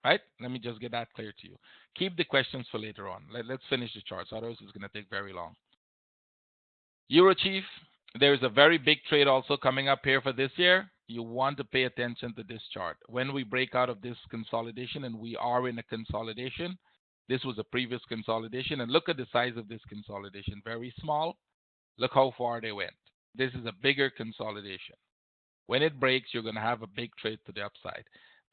A: right? Let me just get that clear to you. Keep the questions for later on. Let's finish the charts, otherwise it's going to take very long. EURUSD, there is a very big trade also coming up here for this year. You want to pay attention to this chart. When we break out of this consolidation, and we are in a consolidation, this was a previous consolidation, and look at the size of this consolidation. Very small. Look how far they went. This is a bigger consolidation. When it breaks, you're going to have a big trade to the upside.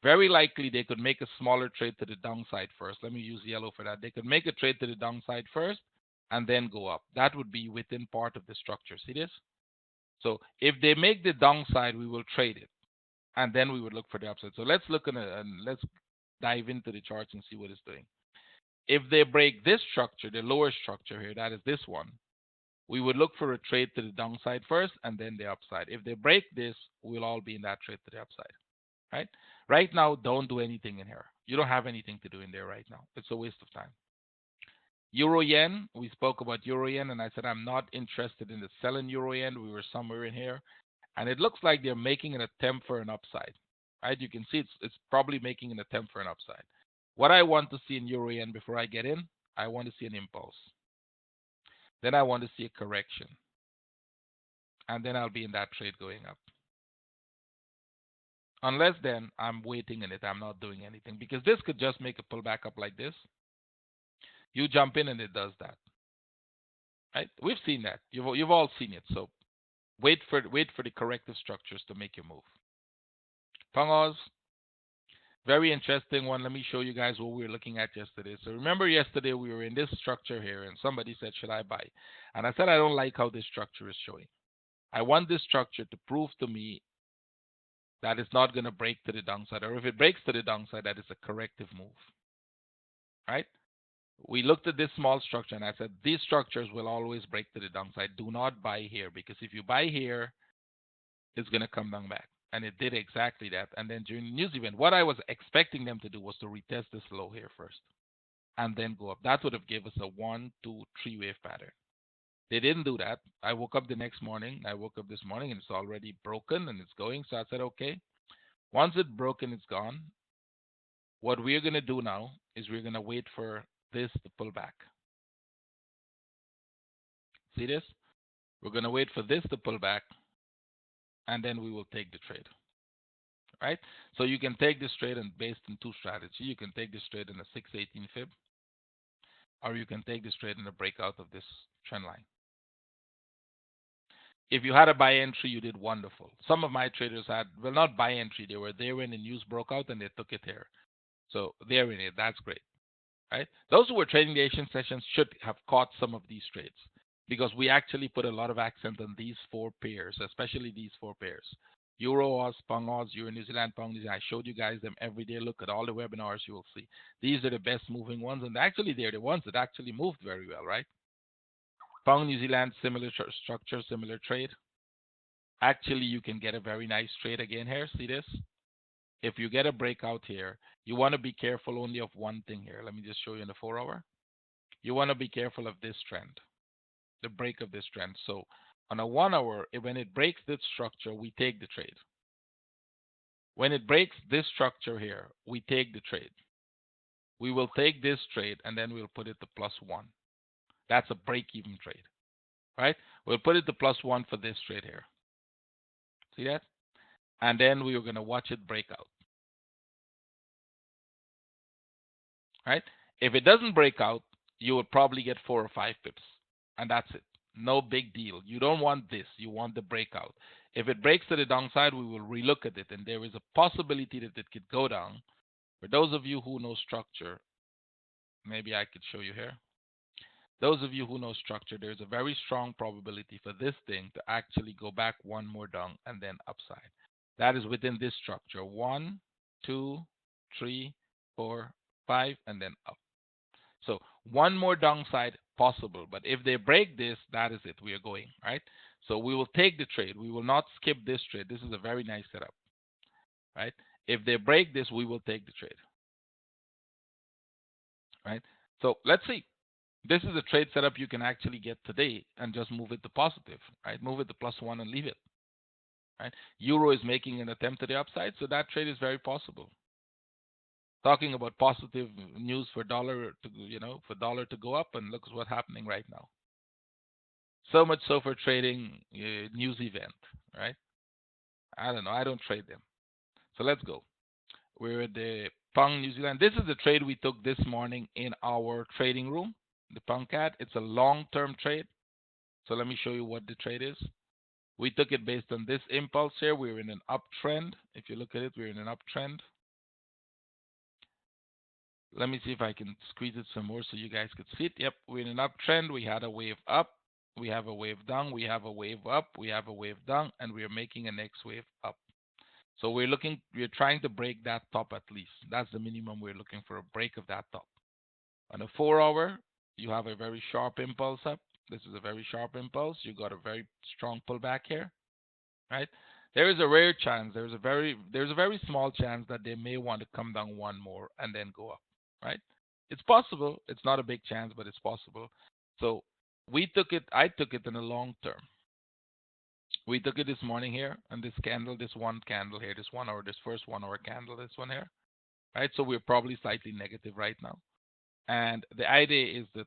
A: Very likely they could make a smaller trade to the downside first. Let me use yellow for that. They could make a trade to the downside first and then go up. That would be within part of the structure. See this? So if they make the downside, we will trade it, and then we would look for the upside. So let's look at it and let's dive into the charts and see what it's doing. If they break this structure, the lower structure here, that is this one, we would look for a trade to the downside first and then the upside. If they break this, we'll all be in that trade to the upside, right? Right now, don't do anything in here. You don't have anything to do in there right now. It's a waste of time. Euro yen, we spoke about euro yen, and I said I'm not interested in the selling euro yen. We were somewhere in here, and it looks like they're making an attempt for an upside, right? You can see it's probably making an attempt for an upside. What I want to see in euro yen before I get in, I want to see an impulse. Then I want to see a correction, and then I'll be in that trade going up. Unless then I'm waiting in it, I'm not doing anything, because this could just make a pullback up like this. You jump in and it does that, right? We've seen that. You've all seen it. So wait for the corrective structures to make you move. Pangos, very interesting one. Let me show you guys what we were looking at yesterday. So remember yesterday we were in this structure here, and somebody said, should I buy? And I said, I don't like how this structure is showing. I want this structure to prove to me that it's not going to break to the downside, or if it breaks to the downside, that it's a corrective move, right? We looked at this small structure, and I said, these structures will always break to the downside. Do not buy here, because if you buy here, it's going to come down back. And it did exactly that. And then during the news event, what I was expecting them to do was to retest this low here first and then go up. That would have given us a 1, 2, 3 wave pattern. They didn't do that. I woke up the next morning. I woke up this morning, and it's already broken, and it's going. So I said, okay, once it's broken, it's gone. What we're going to do now is we're going to wait for this to pull back. See this? We're going to wait for this to pull back, and then we will take the trade, right? So you can take this trade and based on two strategies. You can take this trade in a 618 fib, or you can take this trade in a breakout of this trend line. If you had a buy entry, you did wonderful. Some of my traders had, well, not buy entry. They were there when the news broke out, and they took it here. So they're in it. That's great, right? Those who were trading the Asian sessions should have caught some of these trades, because we actually put a lot of accent on these four pairs, especially these four pairs. Euro Oz, Pound Oz, Euro New Zealand, Pound New Zealand. I showed you guys them every day. Look at all the webinars, you will see. These are the best moving ones, and actually they're the ones that actually moved very well, right? Pound New Zealand, similar structure, similar trade. Actually, you can get a very nice trade again here. See this? If you get a breakout here, you want to be careful only of one thing here. Let me just show you in the 4 hour. You want to be careful of this trend, the break of this trend. So on a 1 hour, when it breaks this structure, we take the trade. When it breaks this structure here, we take the trade. We will take this trade, and then we'll put it to +1. That's a break-even trade, right? We'll put it to +1 for this trade here. See that? And then we are going to watch it break out, right? If it doesn't break out, you will probably get 4 or 5 pips, and that's it. No big deal. You don't want this. You want the breakout. If it breaks to the downside, we will relook at it, and there is a possibility that it could go down. For those of you who know structure, maybe I could show you here. Those of you who know structure, there's a very strong probability for this thing to actually go back one more down and then upside. That is within this structure. 1, 2, 3, 4, 5, and then up. So one more downside possible. But if they break this, that is it. We are going, right? So we will take the trade. We will not skip this trade. This is a very nice setup, right? If they break this, we will take the trade, right? So let's see. This is a trade setup you can actually get today and just move it to positive, right? Move it to +1 and leave it, right? Euro is making an attempt to the upside, so that trade is very possible. Talking about positive news for dollar to, for dollar to go up, and look at what's happening right now. So much so for trading news event, right? I don't know. I don't trade them. So let's go. We're at the Pound New Zealand. This is the trade we took this morning in our trading room, the Pound CAD. It's a long-term trade. So let me show you what the trade is. We took it based on this impulse here. We're in an uptrend. If you look at it, we're in an uptrend. Let me see if I can squeeze it some more so you guys could see it. Yep, we're in an uptrend. We had a wave up. We have a wave down. We have a wave up. We have a wave down. And we are making a next wave up. So we're trying to break that top at least. That's the minimum we're looking for, a break of that top. On a 4-hour, you have a very sharp impulse up. This is a very sharp impulse. You got a very strong pullback here, right? There is a rare chance. There's a very small chance that they may want to come down one more and then go up, right? It's possible. It's not a big chance, but it's possible. So we took it. I took it in the long term. We took it this morning here, and this candle, this one candle here, this 1 hour, this first 1 hour candle, this one here, right? So we're probably slightly negative right now. And the idea is that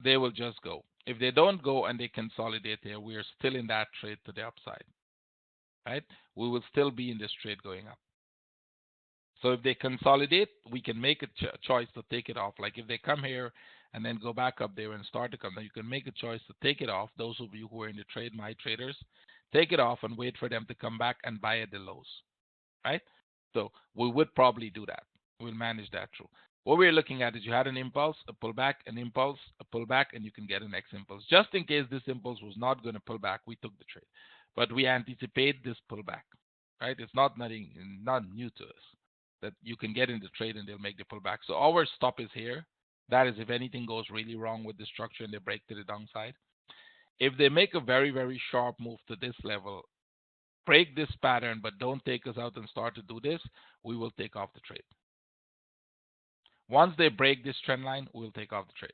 A: they will just go. If they don't go and they consolidate here, we are still in that trade to the upside, right? We will still be in this trade going up. So if they consolidate, we can make a choice to take it off. Like if they come here and then go back up there and start to come down, you can make a choice to take it off. Those of you who are in the trade, my traders, take it off and wait for them to come back and buy at the lows, right? So we would probably do that. We'll manage that through. What we're looking at is you had an impulse, a pullback, an impulse, a pullback, and you can get a next impulse. Just in case this impulse was not going to pull back, we took the trade. But we anticipate this pullback, right? It's not new to us that you can get in the trade and they'll make the pullback. So our stop is here. That is if anything goes really wrong with the structure and they break to the downside. If they make a very, very sharp move to this level, break this pattern, but don't take us out and start to do this, we will take off the trade. Once they break this trend line, we'll take off the trade.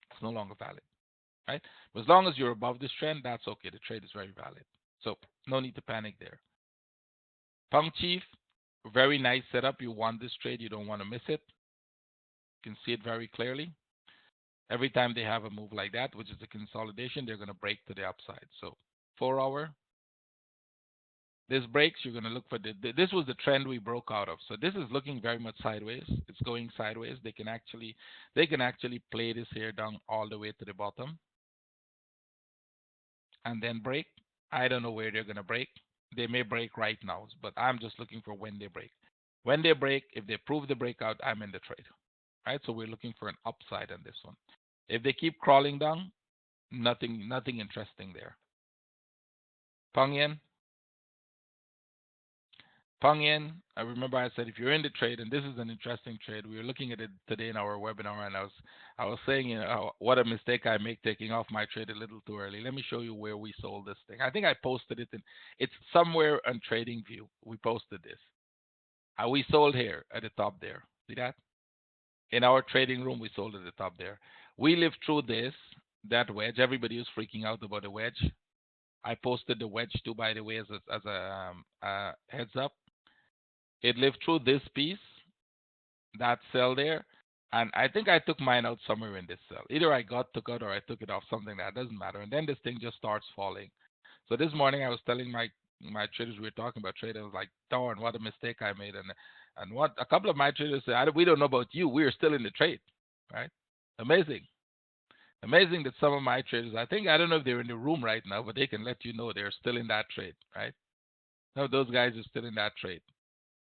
A: It's no longer valid, right? But as long as you're above this trend, that's okay. The trade is very valid. So no need to panic there. Pound Chief, very nice setup. You want this trade. You don't want to miss it. You can see it very clearly. Every time they have a move like that, which is a consolidation, they're going to break to the upside. So 4-hour. This breaks, you're going to look for this was the trend we broke out of. So this is looking very much sideways. It's going sideways. They can actually play this here down all the way to the bottom and then break. I don't know where they're going to break. They may break right now, but I'm just looking for when they break. When they break, if they prove the breakout, I'm in the trade, right? So we're looking for an upside on this one. If they keep crawling down, nothing interesting there. Pound Yen. Pound Yen, I remember I said if you're in the trade, and this is an interesting trade, we were looking at it today in our webinar, and I was saying, what a mistake I make taking off my trade a little too early. Let me show you where we sold this thing. I think I posted it it's somewhere on TradingView. We posted this. We sold here at the top there. See that? In our trading room, we sold at the top there. We lived through that wedge. Everybody was freaking out about the wedge. I posted the wedge too, by the way, as a heads up. It lived through this piece, that sell there, and I think I took mine out somewhere in this sell. Either I took out or I took it off, something that doesn't matter. And then this thing just starts falling. So this morning I was telling my traders, we were talking about trade. I was like, darn, what a mistake I made. And what a couple of my traders said, we don't know about you. We are still in the trade, right? Amazing that some of my traders, I don't know if they're in the room right now, but they can let you know they're still in that trade, right? No, those guys are still in that trade.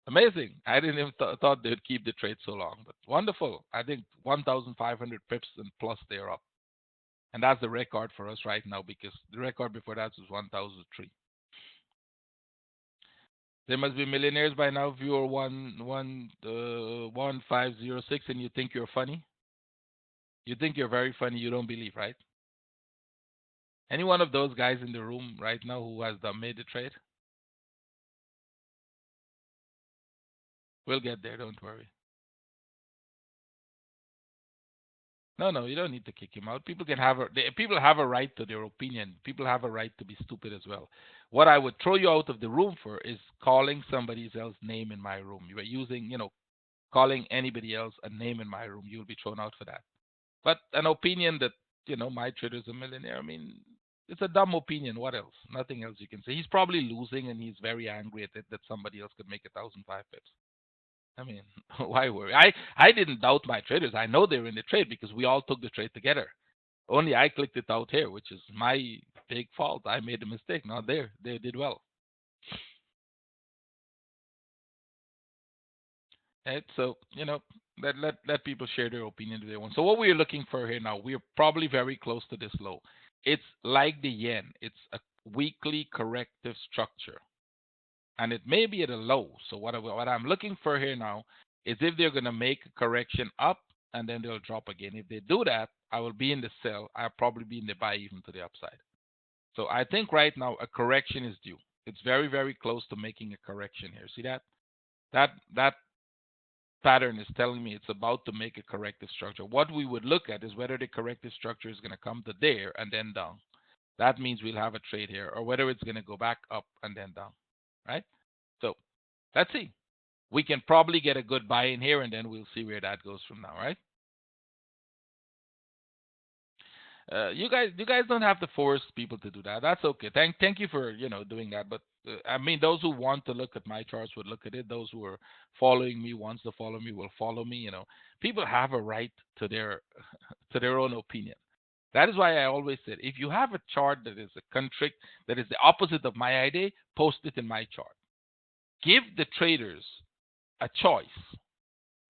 A: Amazing. I didn't even thought they'd keep the trade so long, but wonderful. I think 1,500 pips and plus they're up. And that's the record for us right now because the record before that was 1,003. There must be millionaires by now. If you're 1506 and you think you're funny, you think you're very funny. You don't believe, right? Any one of those guys in the room right now who has made the trade? We'll get there. Don't worry. No, you don't need to kick him out. People can have people have a right to their opinion. People have a right to be stupid as well. What I would throw you out of the room for is calling somebody else's name in my room. You are using, calling anybody else a name in my room. You'll be thrown out for that. But an opinion that, my trader's a millionaire, I mean, it's a dumb opinion. What else? Nothing else you can say. He's probably losing and he's very angry at it that somebody else could make 1,005 pips. I mean, why worry? I didn't doubt my traders. I know they're in the trade because we all took the trade together. Only I clicked it out here, which is my big fault. I made a mistake. Not there. They did well. Right? So, let people share their opinion if they want. So what we're looking for here now, we're probably very close to this low. It's like the yen. It's a weekly corrective structure. And it may be at a low. So what I'm looking for here now is if they're going to make a correction up and then they'll drop again. If they do that, I will be in the sell. I'll probably be in the buy even to the upside. So I think right now a correction is due. It's very, very close to making a correction here. See that? That pattern is telling me it's about to make a corrective structure. What we would look at is whether the corrective structure is going to come to there and then down. That means we'll have a trade here, or whether it's going to go back up and then down, right? So let's see. We can probably get a good buy in here, and then we'll see where that goes from now, right? You guys don't have to force people to do that. That's okay. Thank you for doing that. But I mean, those who want to look at my charts would look at it. Those who are following me, wants to follow me, will follow me. People have a right to their to their own opinion. That is why I always said, if you have a chart that is a constrict, that is the opposite of my idea, post it in my chart. Give the traders a choice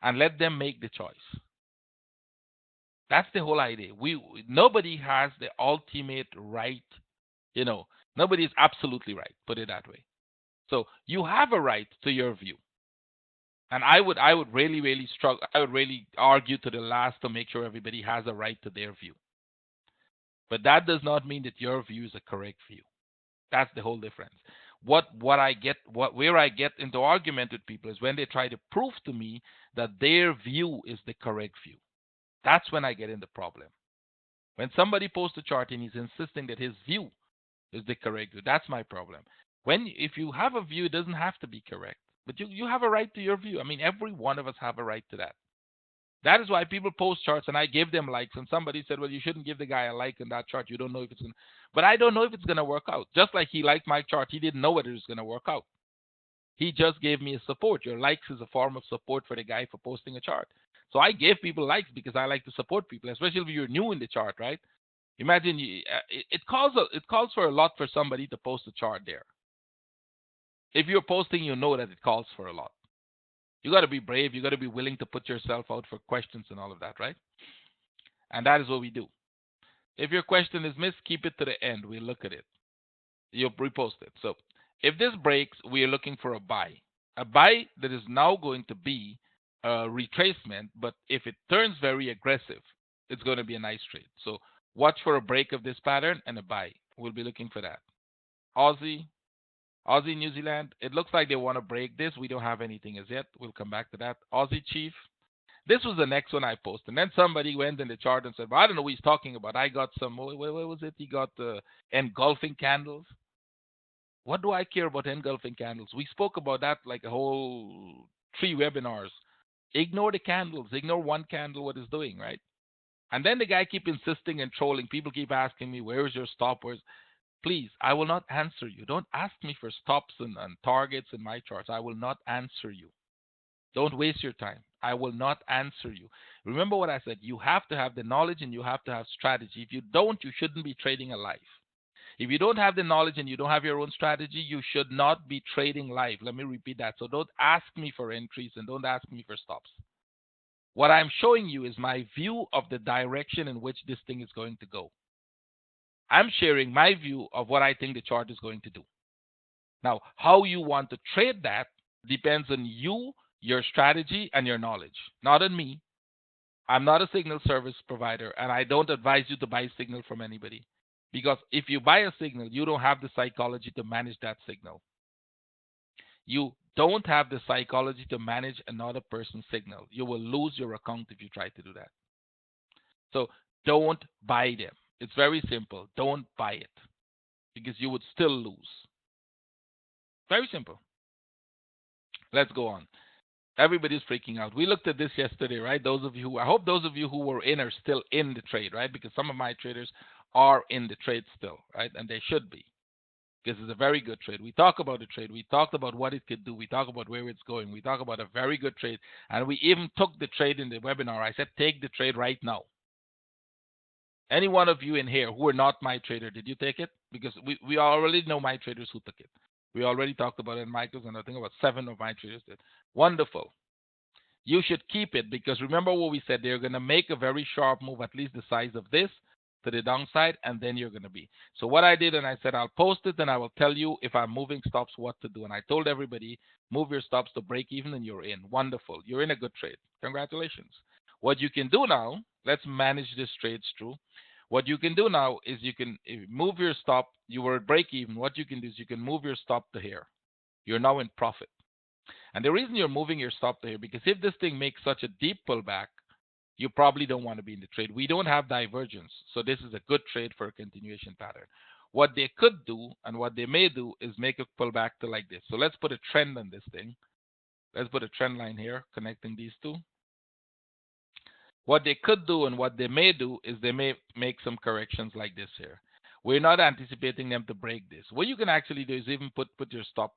A: and let them make the choice. That's the whole idea. Nobody has the ultimate right. Nobody is absolutely right. Put it that way. So you have a right to your view, and I would really, really struggle. I would really argue to the last to make sure everybody has a right to their view. But that does not mean that your view is a correct view. That's the whole difference. Where I get into argument with people is when they try to prove to me that their view is the correct view. That's when I get in the problem. When somebody posts a chart and he's insisting that his view is the correct view, that's my problem. If you have a view, it doesn't have to be correct, but you have a right to your view. I mean, every one of us have a right to that. That is why people post charts and I give them likes. And somebody said, well, you shouldn't give the guy a like in that chart. You don't know if it's going to. But I don't know if it's going to work out. Just like he liked my chart, he didn't know whether it was going to work out. He just gave me a support. Your likes is a form of support for the guy for posting a chart. So I give people likes because I like to support people, especially if you're new in the chart, right? Imagine it calls for a lot for somebody to post a chart there. If you're posting, you know that it calls for a lot. You got to be brave. You got to be willing to put yourself out for questions and all of that, right? And that is what we do. If your question is missed, keep it to the end. We'll look at it. You'll repost it. So if this breaks, we are looking for a buy. A buy that is now going to be a retracement, but if it turns very aggressive, it's going to be a nice trade. So watch for a break of this pattern and a buy. We'll be looking for that. Aussie, New Zealand. It looks like they want to break this. We don't have anything as yet. We'll come back to that. Aussie Chief. This was the next one I posted. And then somebody went in the chart and said, well, I don't know what he's talking about. I got some, what was it? He got engulfing candles. What do I care about engulfing candles? We spoke about that like a whole 3 webinars. Ignore the candles. Ignore one candle, what it's doing, right? And then the guy keep insisting and trolling. People keep asking me, where's your stop? Please, I will not answer you. Don't ask me for stops and targets in my charts. I will not answer you. Don't waste your time. I will not answer you. Remember what I said. You have to have the knowledge and you have to have strategy. If you don't, you shouldn't be trading a life. If you don't have the knowledge and you don't have your own strategy, you should not be trading live. Let me repeat that. So don't ask me for entries and don't ask me for stops. What I'm showing you is my view of the direction in which this thing is going to go. I'm sharing my view of what I think the chart is going to do. Now, how you want to trade that depends on you, your strategy, and your knowledge, not on me. I'm not a signal service provider, and I don't advise you to buy signal from anybody. Because if you buy a signal, you don't have the psychology to manage that signal. You don't have the psychology to manage another person's signal. You will lose your account if you try to do that. So don't buy them. It's very simple. Don't buy it because you would still lose. Very simple. Let's go on. Everybody's freaking out. We looked at this yesterday, right? I hope those of you who were in are still in the trade, right? Because some of my traders are in the trade still, right? And they should be because it's a very good trade. We talk about the trade. We talked about what it could do. We talk about where it's going. We talk about a very good trade. And we even took the trade in the webinar. I said, take the trade right now. Any one of you in here who are not my trader, did you take it? Because we already know my traders who took it. We already talked about it in Michael's, and I think about 7 of my traders did. Wonderful. You should keep it because remember what we said. They're going to make a very sharp move, at least the size of this, to the downside, and then you're going to be. So what I did, and I said, I'll post it, and I will tell you if I'm moving stops, what to do. And I told everybody, move your stops to break even, and you're in. Wonderful. You're in a good trade. Congratulations. What you can do now, let's manage this trades through. What you can do now is you can move your stop. You were at break even. What you can do is you can move your stop to here. You're now in profit. And the reason you're moving your stop to here, because if this thing makes such a deep pullback, you probably don't want to be in the trade. We don't have divergence. So this is a good trade for a continuation pattern. What they could do and what they may do is make a pullback to like this. So let's put a trend on this thing. Let's put a trend line here connecting these two. What they could do and what they may do is they may make some corrections like this here. We're not anticipating them to break this. What you can actually do is even put your stop.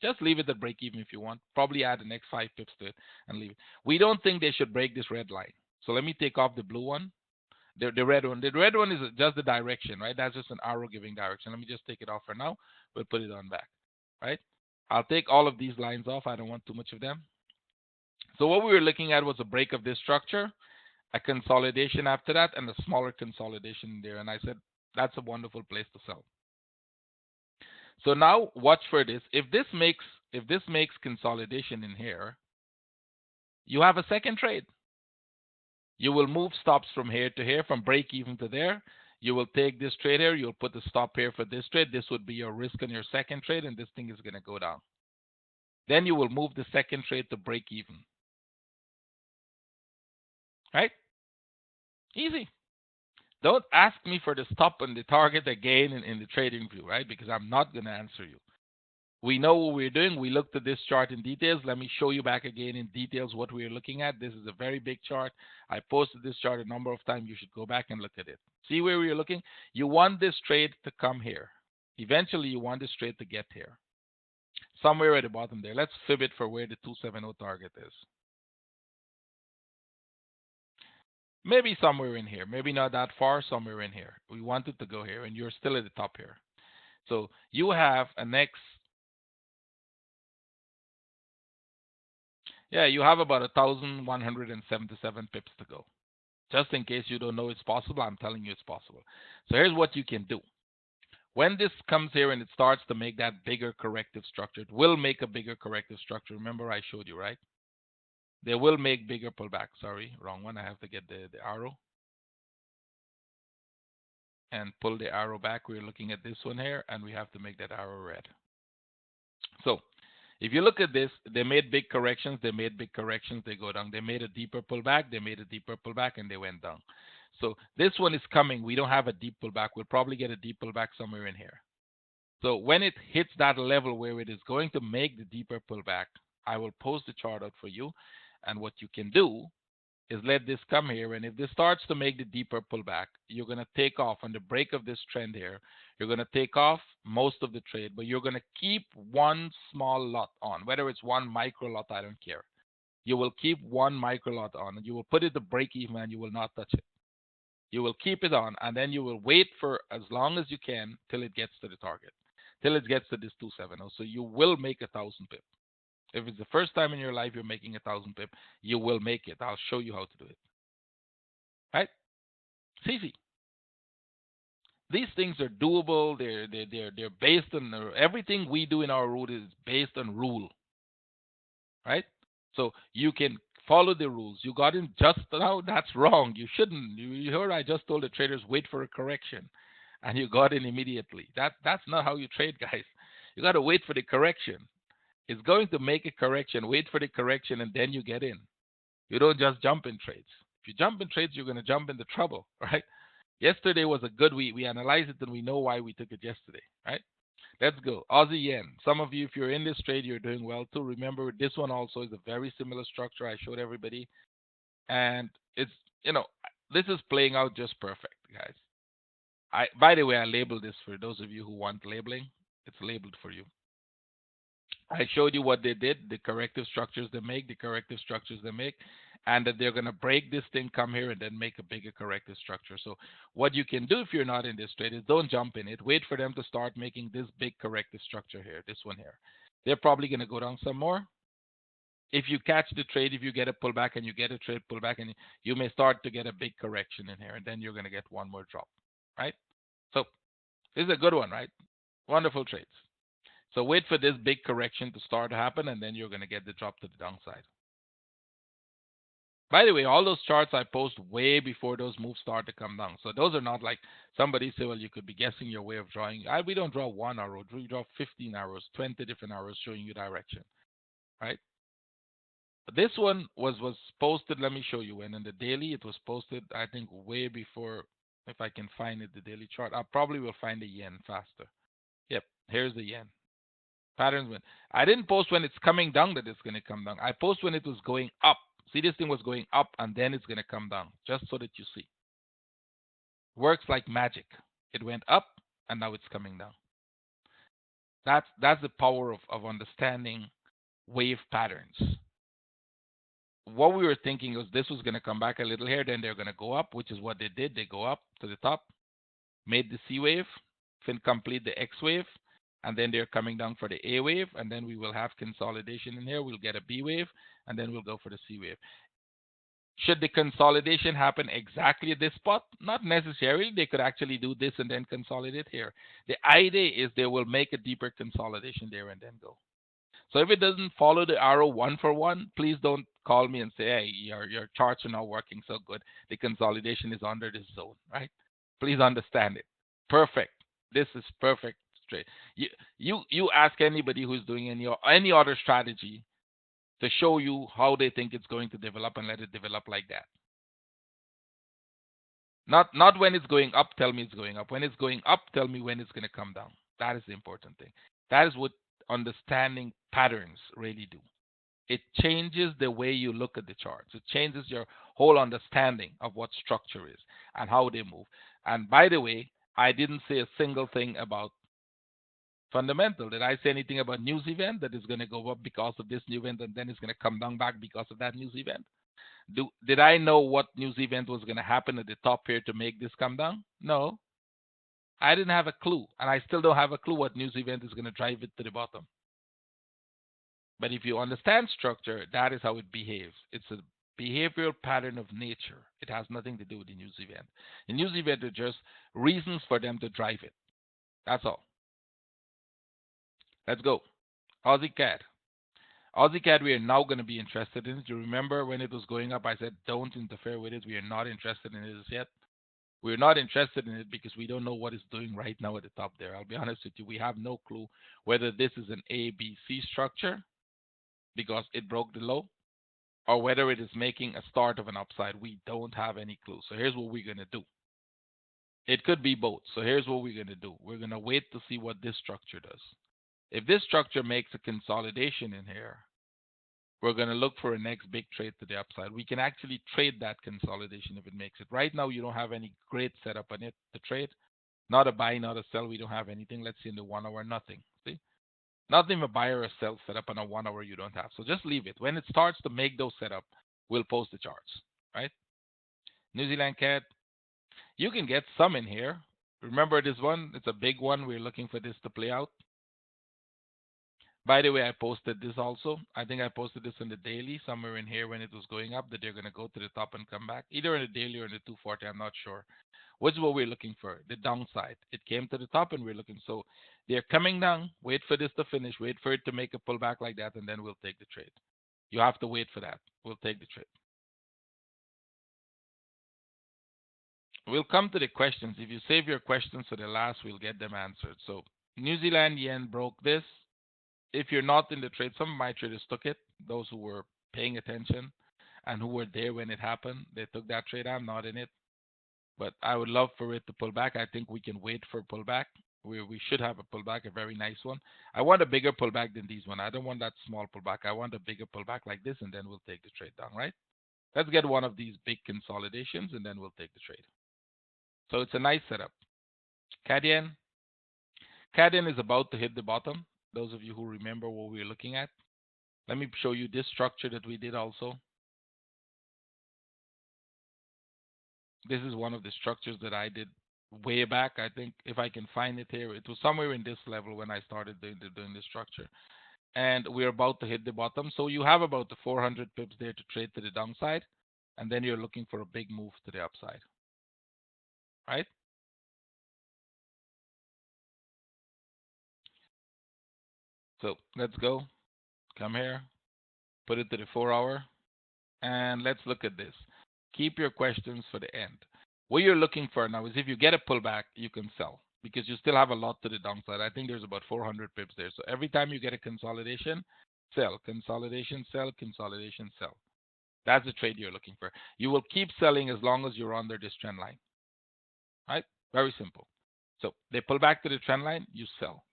A: Just leave it at break even if you want. Probably add the next 5 pips to it and leave it. We don't think they should break this red line. So let me take off the blue one. The red one. The red one is just the direction, right? That's just an arrow giving direction. Let me just take it off for now. We'll put it on back, right? I'll take all of these lines off. I don't want too much of them. So what we were looking at was a break of this structure, a consolidation after that, and a smaller consolidation there. And I said, that's a wonderful place to sell. So now watch for this. If this makes consolidation in here, you have a second trade. You will move stops from here to here, from break even to there. You will take this trade here. You'll put the stop here for this trade. This would be your risk on your second trade, and this thing is going to go down. Then you will move the second trade to break even. Right? Easy. Don't ask me for the stop and the target again in the trading view, right? Because I'm not going to answer you. We know what we're doing. We looked at this chart in details. Let me show you back again in details what we're looking at. This is a very big chart. I posted this chart a number of times. You should go back and look at it. See where we're looking? You want this trade to come here. Eventually, you want this trade to get here. Somewhere at the bottom there. Let's fib it for where the 270 target is. Maybe somewhere in here. Maybe not that far, somewhere in here. We want it to go here, and you're still at the top here. So you have a next... Yeah, you have about 1,177 pips to go. Just in case you don't know it's possible, I'm telling you it's possible. So here's what you can do. When this comes here and it starts to make that bigger corrective structure, it will make a bigger corrective structure. Remember I showed you, right? They will make bigger pullback. Sorry, wrong one. I have to get the arrow. And pull the arrow back. We're looking at this one here, and we have to make that arrow red. So if you look at this, they made big corrections. They made big corrections. They go down. They made a deeper pullback. They made a deeper pullback, and they went down. So this one is coming. We don't have a deep pullback. We'll probably get a deep pullback somewhere in here. So when it hits that level where it is going to make the deeper pullback, I will post the chart out for you. And what you can do is let this come here. And if this starts to make the deeper pullback, you're going to take off on the break of this trend here. You're going to take off most of the trade, but you're going to keep one small lot on, whether it's one micro lot, I don't care. You will keep one micro lot on, and you will put it to break even, and you will not touch it. You will keep it on, and then you will wait for as long as you can till it gets to the target, till it gets to this 270. So you will make 1,000 pip. If it's the first time in your life you're making 1,000 pip, you will make it. I'll show you how to do it. Right? It's easy. These things are doable. They're based on everything we do in our route is based on rule. Right? So you can follow the rules. You got in just now. That's wrong. You shouldn't. You heard I just told the traders wait for a correction, and you got in immediately. That's not how you trade, guys. You got to wait for the correction. It's going to make a correction. Wait for the correction, and then you get in. You don't just jump in trades. If you jump in trades, you're going to jump into trouble, right? Yesterday was a good week. We analyzed it, and we know why we took it yesterday, right? Let's go. Aussie yen. Some of you, if you're in this trade, you're doing well too. Remember, this one also is a very similar structure I showed everybody. And it's, this is playing out just perfect, guys. By the way, I labeled this for those of you who want labeling. It's labeled for you. I showed you what they did, the corrective structures they make, and that they're going to break this thing, come here, and then make a bigger corrective structure. So what you can do if you're not in this trade is don't jump in it. Wait for them to start making this big corrective structure here, this one here. They're probably going to go down some more. If you catch the trade, if you get a pullback and you get a trade pullback, and you may start to get a big correction in here, and then you're going to get one more drop, right? So this is a good one, right? Wonderful trades. So wait for this big correction to start to happen, and then you're going to get the drop to the downside. By the way, all those charts I post way before those moves start to come down. So those are not like somebody say, well, you could be guessing your way of drawing. We don't draw one arrow. We draw 15 arrows, 20 different arrows showing you direction, right? But this one was posted. Let me show you when. In the daily, it was posted, I think, way before. If I can find it, the daily chart. I probably will find the yen faster. Yep, here's the yen. Patterns when I didn't post when it's coming down that it's going to come down. I post when it was going up. See, this thing was going up and then it's going to come down, just so that you see. Works like magic. It went up and now it's coming down. That's the power of understanding wave patterns. What we were thinking was this was going to come back a little here, then they're going to go up, which is what they did. They go up to the top, made the C wave, complete the X wave, and then they're coming down for the A wave, and then we will have consolidation in here. We'll get a B wave, and then we'll go for the C wave. Should the consolidation happen exactly at this spot? Not necessarily. They could actually do this and then consolidate here. The idea is they will make a deeper consolidation there and then go. So if it doesn't follow the arrow one for one, please don't call me and say, hey, your charts are not working so good. The consolidation is under this zone, right? Please understand it. Perfect. This is perfect. Straight. You ask anybody who's doing any other strategy to show you how they think it's going to develop and let it develop like that. Not when it's going up, tell me it's going up. When it's going up, tell me when it's going to come down. That is the important thing. That is what understanding patterns really do. It changes the way you look at the charts. It changes your whole understanding of what structure is and how they move. And by the way, I didn't say a single thing about fundamental. Did I say anything about news event that is going to go up because of this new event and then it's going to come down back because of that news event? Did I know what news event was going to happen at the top here to make this come down? No. I didn't have a clue, and I still don't have a clue what news event is going to drive it to the bottom. But if you understand structure, that is how it behaves. It's a behavioral pattern of nature. It has nothing to do with the news event. The news event are just reasons for them to drive it. That's all. Let's go. Aussie CAD. Aussie CAD, we are now going to be interested in it. You remember when it was going up, I said don't interfere with it. We are not interested in it as yet. We're not interested in it because we don't know what it's doing right now at the top there. I'll be honest with you. We have no clue whether this is an A, B, C structure because it broke the low, or whether it is making a start of an upside. We don't have any clue. So here's what we're going to do. It could be both. So here's what we're going to do. We're going to wait to see what this structure does. If this structure makes a consolidation in here, we're going to look for a next big trade to the upside. We can actually trade that consolidation if it makes it. Right now, you don't have any great setup on it to trade. Not a buy, not a sell. We don't have anything. Let's see in the 1 hour, nothing. See? Nothing a buy or a sell setup on a 1 hour you don't have. So just leave it. When it starts to make those setup, we'll post the charts, right? New Zealand CAD. You can get some in here. Remember this one? It's a big one. We're looking for this to play out. By the way, I posted this also. I think I posted this in the daily somewhere in here when it was going up that they're going to go to the top and come back. Either in the daily or in the 240. I'm not sure. What's what we're looking for? The downside. It came to the top and we're looking. So they're coming down. Wait for this to finish. Wait for it to make a pullback like that, and then we'll take the trade. You have to wait for that. We'll take the trade. We'll come to the questions. If you save your questions to the last, we'll get them answered. So New Zealand yen broke this. If you're not in the trade, some of my traders took it. Those who were paying attention and who were there when it happened, they took that trade. I'm not in it. But I would love for it to pull back. I think we can wait for a pullback. We should have a pullback, a very nice one. I want a bigger pullback than these one. I don't want that small pullback. I want a bigger pullback like this, and then we'll take the trade down, right? Let's get one of these big consolidations, and then we'll take the trade. So it's a nice setup. CAD yen. CAD yen is about to hit the bottom. Those of you who remember what we were looking at. Let me show you this structure that we did also. This is one of the structures that I did way back. I think if I can find it here, it was somewhere in this level when I started doing this structure. And we're about to hit the bottom. So you have about the 400 pips there to trade to the downside. And then you're looking for a big move to the upside. Right? So let's go. Come here. Put it to the 4-hour. And let's look at this. Keep your questions for the end. What you're looking for now is if you get a pullback, you can sell because you still have a lot to the downside. I think there's about 400 pips there. So every time you get a consolidation, sell, consolidation, sell, consolidation, sell. That's the trade you're looking for. You will keep selling as long as you're under this trend line. Right? Very simple. So they pull back to the trend line, you sell.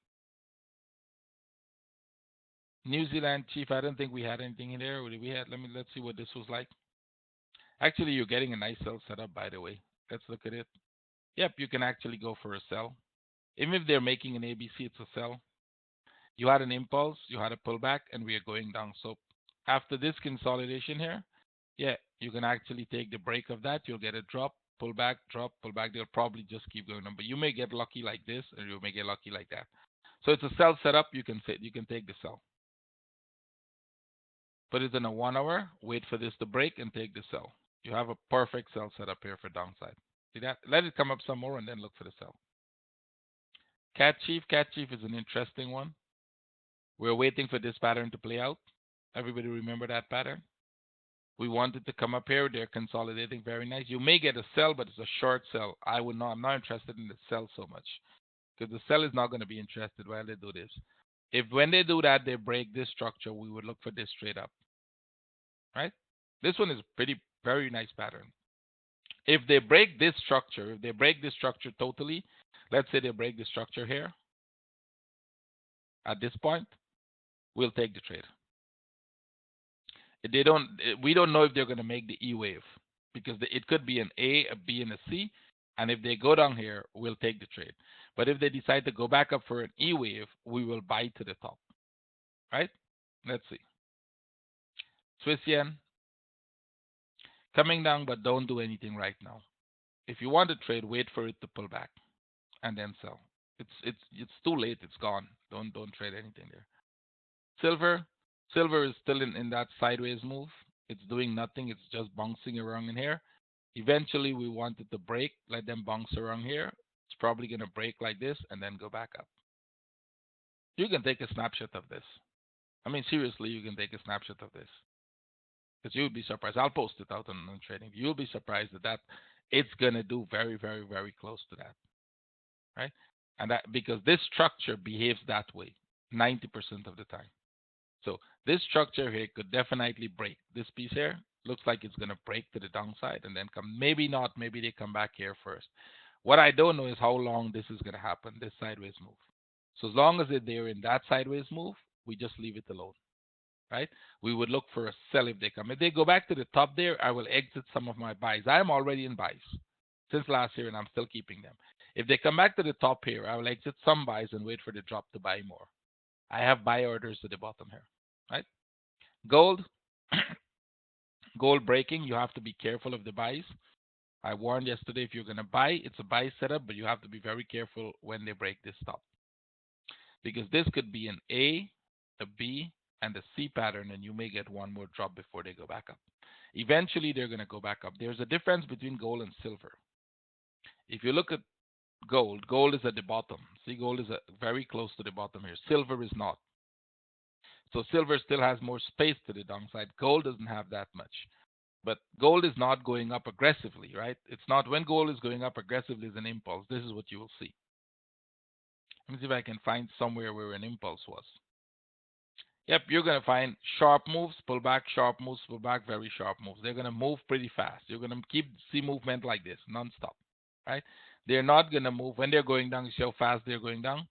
A: New Zealand Chief, I don't think we had anything in there. We had, let's see what this was like. Actually, you're getting a nice sell setup, by the way. Let's look at it. Yep, you can actually go for a sell. Even if they're making an ABC, it's a sell. You had an impulse, you had a pullback, and we are going down. So after this consolidation here, yeah, you can actually take the break of that. You'll get a drop, pull back, drop, pull back. They'll probably just keep going on. But you may get lucky like this, or you may get lucky like that. So it's a sell setup. You can take the sell. Put it in a 1 hour, wait for this to break, and take the sell. You have a perfect sell setup here for downside. See that? Let it come up some more and then look for the sell. Cat Chief is an interesting one. We're waiting for this pattern to play out. Everybody remember that pattern? We want it to come up here. They're consolidating very nice. You may get a sell, but it's a short sell. I'm not interested in the sell so much because the sell is not going to be interested while they do this. If when they do that, they break this structure, we would look for this straight up. Right? This one is very nice pattern. If they break this structure, totally, let's say they break the structure here, at this point, we'll take the trade. We don't know if they're going to make the E wave because it could be an A, a B, and a C. And if they go down here, we'll take the trade. But if they decide to go back up for an E wave, we will buy to the top. Right? Let's see. Swiss yen. Coming down, but don't do anything right now. If you want to trade, wait for it to pull back and then sell. It's too late. It's gone. Don't trade anything there. Silver is still in that sideways move. It's doing nothing. It's just bouncing around in here. Eventually, we want it to break. Let them bounce around here. It's probably going to break like this and then go back up. You can take a snapshot of this. I mean, seriously, you can take a snapshot of this. Because you'll be surprised. I'll post it out on trading. You'll be surprised that it's going to do very, very, very close to that. Right? And that because this structure behaves that way 90% of the time. So this structure here could definitely break. This piece here looks like it's going to break to the downside and then come. Maybe not. Maybe they come back here first. What I don't know is how long this is going to happen, this sideways move. So as long as they're in that sideways move, we just leave it alone. Right? We would look for a sell if they come. If they go back to the top there, I will exit some of my buys. I'm already in buys since last year, and I'm still keeping them. If they come back to the top here, I will exit some buys and wait for the drop to buy more. I have buy orders to the bottom here. Right? Gold. Gold breaking. You have to be careful of the buys. I warned yesterday, if you're going to buy, it's a buy setup, but you have to be very careful when they break this stop. Because this could be an A, a B, and a C pattern, and you may get one more drop before they go back up. Eventually, they're going to go back up. There's a difference between gold and silver. If you look at gold, gold is at the bottom. See, gold is very close to the bottom here. Silver is not. So silver still has more space to the downside. Gold doesn't have that much. But gold is not going up aggressively, right? It's not when gold is going up aggressively as an impulse. This is what you will see. Let me see if I can find somewhere where an impulse was. Yep, you're going to find sharp moves, pull back, sharp moves, pull back, very sharp moves. They're going to move pretty fast. You're going to see movement like this, nonstop, right? They're not going to move. When they're going down, you see how fast they're going down?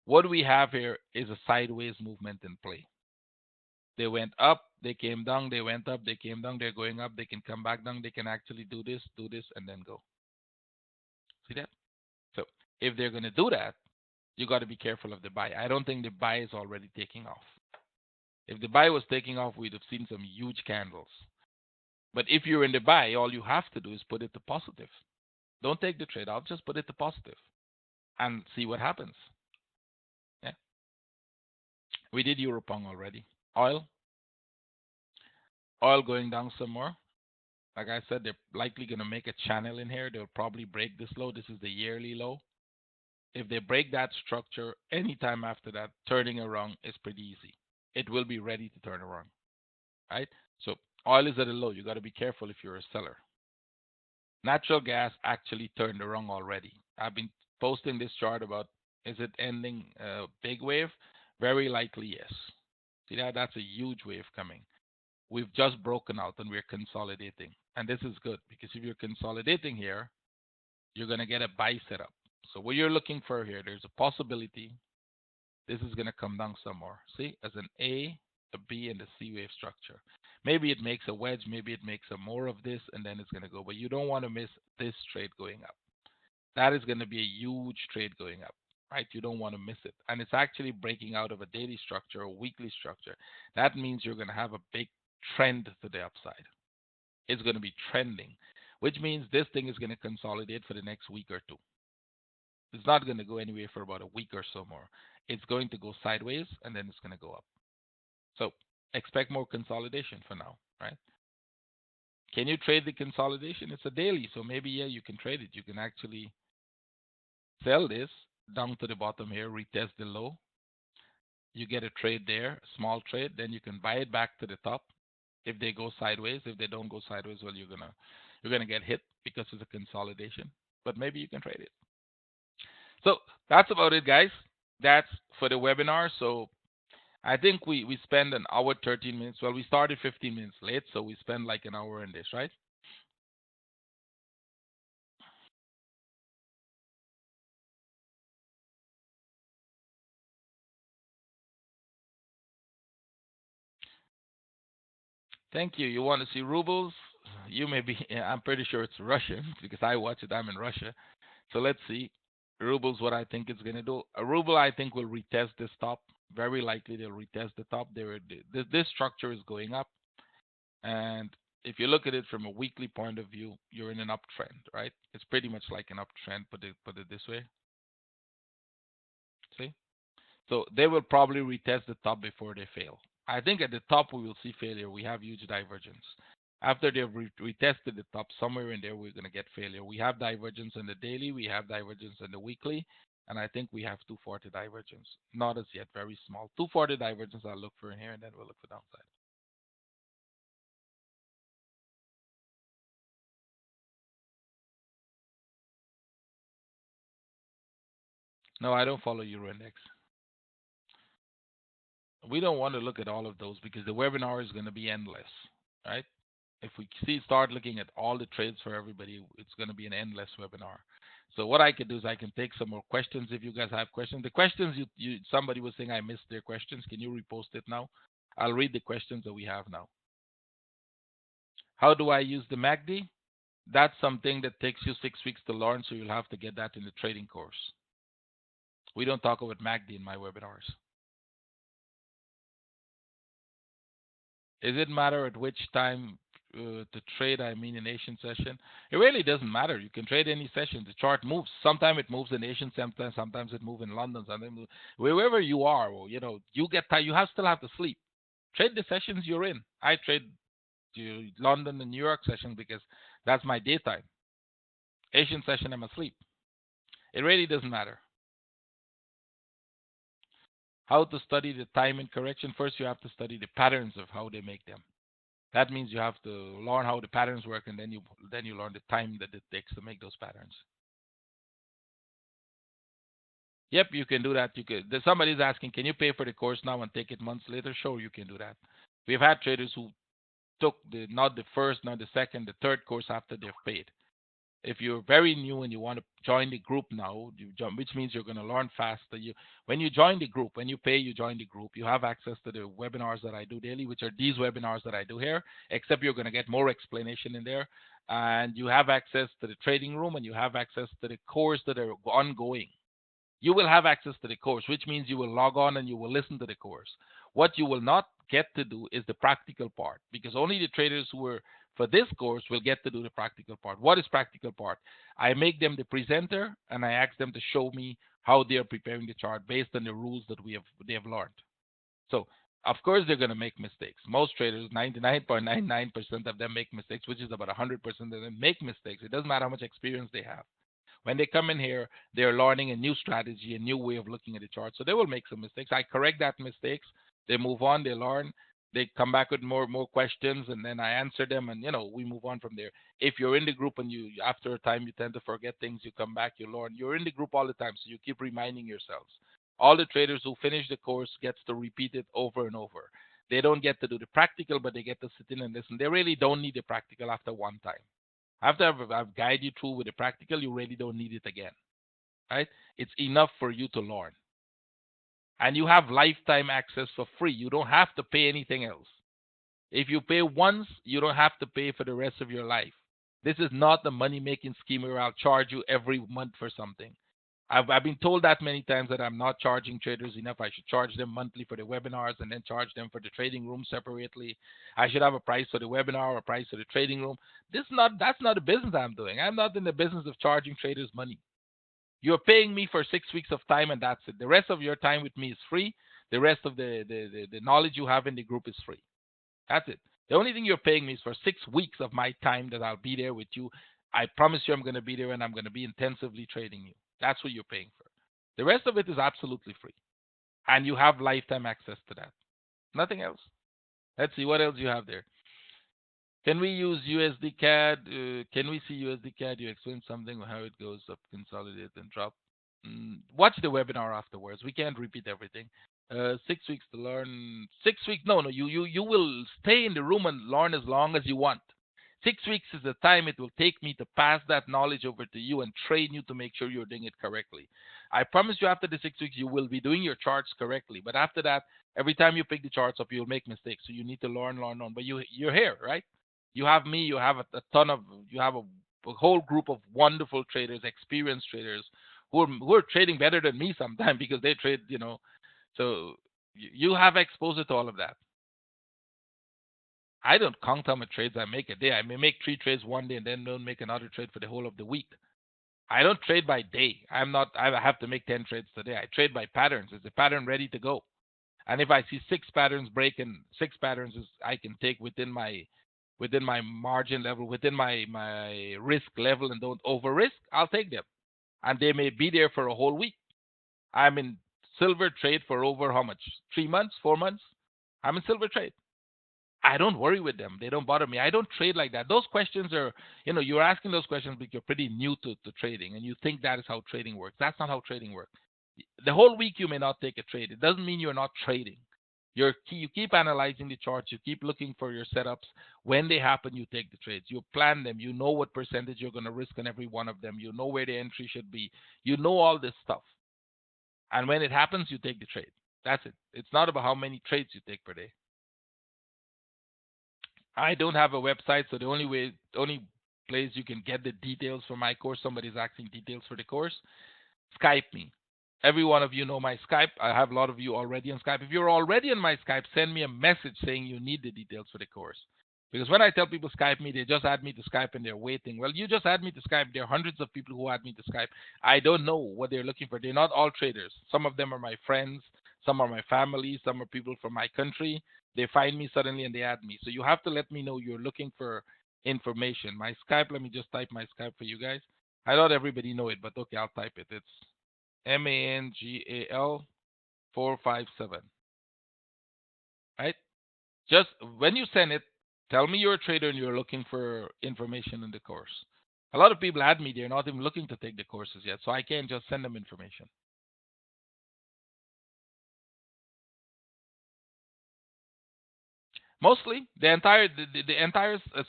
A: What we have here is a sideways movement in play. They went up, they came down, they went up, they came down, they're going up, they can come back down, they can actually do this, and then go. See that? So if they're going to do that, you got to be careful of the buy. I don't think the buy is already taking off. If the buy was taking off, we'd have seen some huge candles. But if you're in the buy, all you have to do is put it to positive. Don't take the trade off, just put it to positive and see what happens. Yeah. We did Europong already. Oil going down some more. Like I said, they're likely going to make a channel in here. They'll probably break this low. This is the yearly low. If they break that structure, anytime after that, turning around is pretty easy. It will be ready to turn around, right? So oil is at a low. You got to be careful if you're a seller. Natural gas actually turned around already. I've been posting this chart about, is it ending a big wave? Very likely, yes. See that? That's a huge wave coming. We've just broken out and we're consolidating. And this is good because if you're consolidating here, you're going to get a buy setup. So what you're looking for here, there's a possibility this is going to come down some more. See, as an A, a B, and a C wave structure. Maybe it makes a wedge, maybe it makes a more of this, and then it's going to go. But you don't want to miss this trade going up. That is going to be a huge trade going up, right? You don't want to miss it. And it's actually breaking out of a daily structure or weekly structure. That means you're going to have a big trend to the upside. It's going to be trending, which means this thing is going to consolidate for the next week or two. It's not going to go anywhere for about a week or so more. It's going to go sideways and then it's going to go up. So expect more consolidation for now, right? Can you trade the consolidation? It's a daily, so maybe, yeah, you can trade it. You can actually sell this down to the bottom here, retest the low. You get a trade there, small trade, then you can buy it back to the top. If they go sideways, if they don't go sideways, well, you're gonna get hit because it's a consolidation. But maybe you can trade it. So that's about it, guys. That's for the webinar. So I think we spend an hour 13 minutes. Well, we started 15 minutes late, so we spend like an hour in this, right? Thank you. You want to see rubles? You may be. I'm pretty sure it's Russian because I watch it. I'm in Russia. So let's see. Rubles, what I think it's going to do. A ruble, I think, will retest this top. Very likely they'll retest the top. This structure is going up. And if you look at it from a weekly point of view, you're in an uptrend, right? It's pretty much like an uptrend, put it this way. See? So they will probably retest the top before they fail. I think at the top we will see failure. We have huge divergence. After they've retested the top, somewhere in there we're going to get failure. We have divergence in the daily, we have divergence in the weekly, and I think we have 240 divergence. Not as yet, very small. 240 divergence I'll look for in here, and then we'll look for downside. No, I don't follow Euro Index. We don't want to look at all of those because the webinar is going to be endless, right? If we start looking at all the trades for everybody, it's going to be an endless webinar. So what I can do is I can take some more questions if you guys have questions. The questions somebody was saying I missed their questions. Can you repost it now? I'll read the questions that we have now. How do I use the MACD? That's something that takes you 6 weeks to learn, so you'll have to get that in the trading course. We don't talk about MACD in my webinars. Does it matter at which time to trade, I mean, in Asian session, it really doesn't matter. You can trade any session. The chart moves. Sometimes it moves in Asian, sometimes it moves in London, sometimes wherever you are. Well, you get tired. You still have to sleep. Trade the sessions you're in. I trade London and New York session because that's my daytime. Asian session, I'm asleep. It really doesn't matter. How to study the time and correction? First, you have to study the patterns of how they make them. That means you have to learn how the patterns work, and then you learn the time that it takes to make those patterns. Yep, you can do that. You could. Somebody's asking, can you pay for the course now and take it months later? Sure, you can do that. We've had traders who took not the first, not the second, the third course after they've paid. If you're very new and you want to join the group now, which means you're going to learn faster. When you join the group, when you pay, you join the group. You have access to the webinars that I do daily, which are these webinars that I do here, except you're going to get more explanation in there. And you have access to the trading room, and you have access to the course that are ongoing. You will have access to the course, which means you will log on and you will listen to the course. What you will not get to do is the practical part, because only the traders who are for this course will get to do the practical part. What is practical part? I make them the presenter and I ask them to show me how they are preparing the chart based on the rules that they have learned. So, of course, they're going to make mistakes. Most traders, 99.99% of them make mistakes, which is about 100% of them make mistakes. It doesn't matter how much experience they have. When they come in here, they're learning a new strategy, a new way of looking at the chart. So they will make some mistakes. I correct that mistakes. They move on, they learn, they come back with more questions, and then I answer them, and we move on from there. If you're in the group and you after a time you tend to forget things, you come back, you learn. You're in the group all the time, so you keep reminding yourselves. All the traders who finish the course gets to repeat it over and over. They don't get to do the practical, but they get to sit in and listen. They really don't need the practical after one time. After I've guided you through with the practical, you really don't need it again, right? It's enough for you to learn. And you have lifetime access for free. You don't have to pay anything else. If you pay once, you don't have to pay for the rest of your life. This is not the money-making scheme where I'll charge you every month for something. I've been told that many times that I'm not charging traders enough. I should charge them monthly for the webinars and then charge them for the trading room separately. I should have a price for the webinar or a price for the trading room. That's not the business I'm doing. I'm not in the business of charging traders money. You're paying me for 6 weeks of time, and that's it. The rest of your time with me is free. The rest of the knowledge you have in the group is free. That's it. The only thing you're paying me is for 6 weeks of my time that I'll be there with you. I promise you I'm going to be there, and I'm going to be intensively trading you. That's what you're paying for. The rest of it is absolutely free. And you have lifetime access to that. Nothing else. Let's see what else you have there. Can we use USD CAD? Can we see USD CAD? You explain something how it goes up, consolidate, and drop. Watch the webinar afterwards. We can't repeat everything. 6 weeks to learn. 6 weeks? No. You will stay in the room and learn as long as you want. 6 weeks is the time it will take me to pass that knowledge over to you and train you to make sure you're doing it correctly. I promise you after the 6 weeks, you will be doing your charts correctly. But after that, every time you pick the charts up, you'll make mistakes. So you need to learn. But you're here, right? You have me. You have you have a whole group of wonderful traders, experienced traders who are trading better than me sometimes because they trade, So you have exposure to all of that. I don't count how many trades I make a day. I may make 3 trades one day and then don't make another trade for the whole of the week. I don't trade by day. I have to make 10 trades today. I trade by patterns. Is the pattern ready to go? And if I see 6 patterns break, and 6 patterns I can take within my margin level, within my risk level, and don't over risk, I'll take them. And they may be there for a whole week. I'm in silver trade for over how much? 3 months, 4 months? I'm in silver trade. I don't worry with them. They don't bother me. I don't trade like that. Those questions are, you're asking those questions because you're pretty new to trading and you think that is how trading works. That's not how trading works. The whole week you may not take a trade. It doesn't mean you're not trading. You keep analyzing the charts. You keep looking for your setups. When they happen, you take the trades. You plan them. You know what percentage you're going to risk on every one of them. You know where the entry should be. You know all this stuff. And when it happens, you take the trade. That's it. It's not about how many trades you take per day. I don't have a website, so the only place you can get the details for my course, somebody's asking details for the course, Skype me. Every one of you know my Skype. I have a lot of you already on Skype. If you're already on my Skype, send me a message saying you need the details for the course. Because when I tell people Skype me, they just add me to Skype and they're waiting. Well, you just add me to Skype. There are hundreds of people who add me to Skype. I don't know what they're looking for. They're not all traders. Some of them are my friends. Some are my family. Some are people from my country. They find me suddenly and they add me. So you have to let me know you're looking for information. My Skype, let me just type my Skype for you guys. I thought everybody know it, but okay, I'll type it. It's MANGAL 457. Right? Just when you send it, tell me you're a trader and you're looking for information in the course. A lot of people add me, they're not even looking to take the courses yet, so I can't just send them information. Mostly, the entire,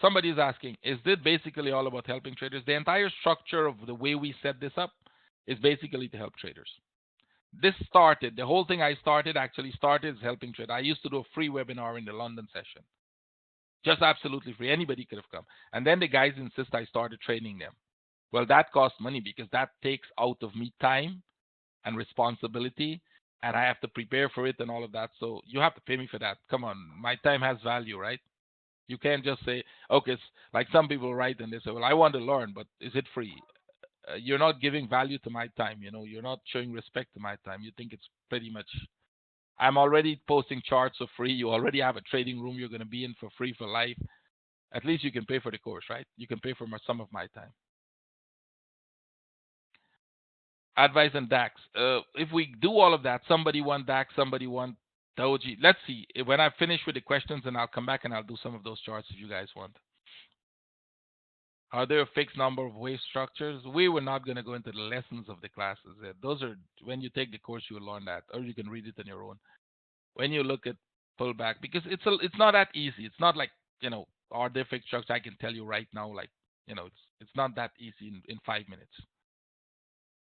A: somebody is asking, is this basically all about helping traders? The entire structure of the way we set this up is basically to help traders. This started, the whole thing I started actually started as helping traders. I used to do a free webinar in the London session. Just absolutely free. Anybody could have come. And then the guys insist I started training them. Well, that costs money because that takes out of me time and responsibility, and I have to prepare for it and all of that. So you have to pay me for that. Come on, my time has value, right? You can't just say, okay, like some people write and they say, well, I want to learn, but is it free? You're not giving value to my time. You're not showing respect to my time. You think it's pretty much, I'm already posting charts for free. You already have a trading room you're going to be in for free for life. At least you can pay for the course, right? You can pay for some of my time. Advice on DAX. If we do all of that, somebody want DAX, somebody want Doji. Let's see. When I finish with the questions, and I'll come back and I'll do some of those charts if you guys want. Are there a fixed number of wave structures? We were not going to go into the lessons of the classes. Those are, when you take the course, you will learn that, or you can read it on your own. When you look at pullback, because it's not that easy. It's not like, are there fixed structures? I can tell you right now, like, it's not that easy in 5 minutes.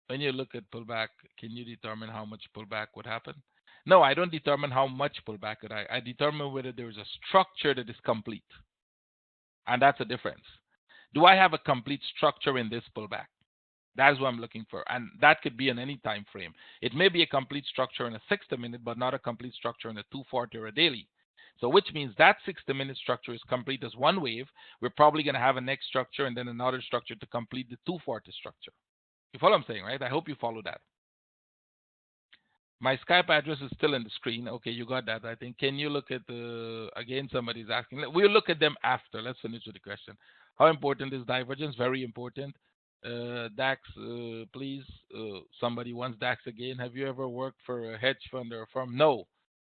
A: When you look at pullback, can you determine how much pullback would happen? No, I don't determine how much pullback would I determine whether there is a structure that is complete. And that's a difference. Do I have a complete structure in this pullback? That's what I'm looking for. And that could be in any time frame. It may be a complete structure in a 60-minute, but not a complete structure in a 240 or a daily. So which means that 60-minute structure is complete as one wave. We're probably going to have a next structure and then another structure to complete the 240 structure. You follow what I'm saying, right? I hope you follow that. My Skype address is still on the screen. Okay, you got that, I think. Can you look at again, somebody's asking. We'll look at them after. Let's finish with the question. How important is divergence? Very important. DAX, please. Somebody wants DAX again. Have you ever worked for a hedge fund or a firm? No.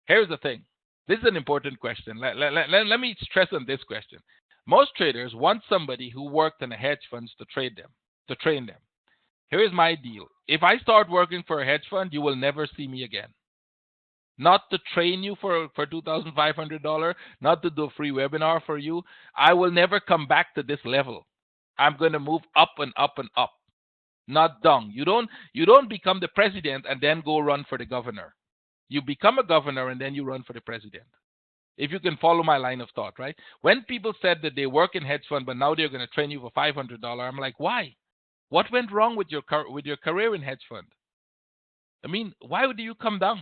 A: Here's the thing. This is an important question. Let me stress on this question. Most traders want somebody who worked in a hedge funds to train them. Here's my deal. If I start working for a hedge fund, you will never see me again. Not to train you for $2,500, not to do a free webinar for you. I will never come back to this level. I'm going to move up and up and up, not down. You don't become the president and then go run for the governor. You become a governor and then you run for the president. If you can follow my line of thought, right? When people said that they work in hedge fund, but now they're going to train you for $500, I'm like, why? What went wrong with your career in hedge fund? I mean, why would you come down?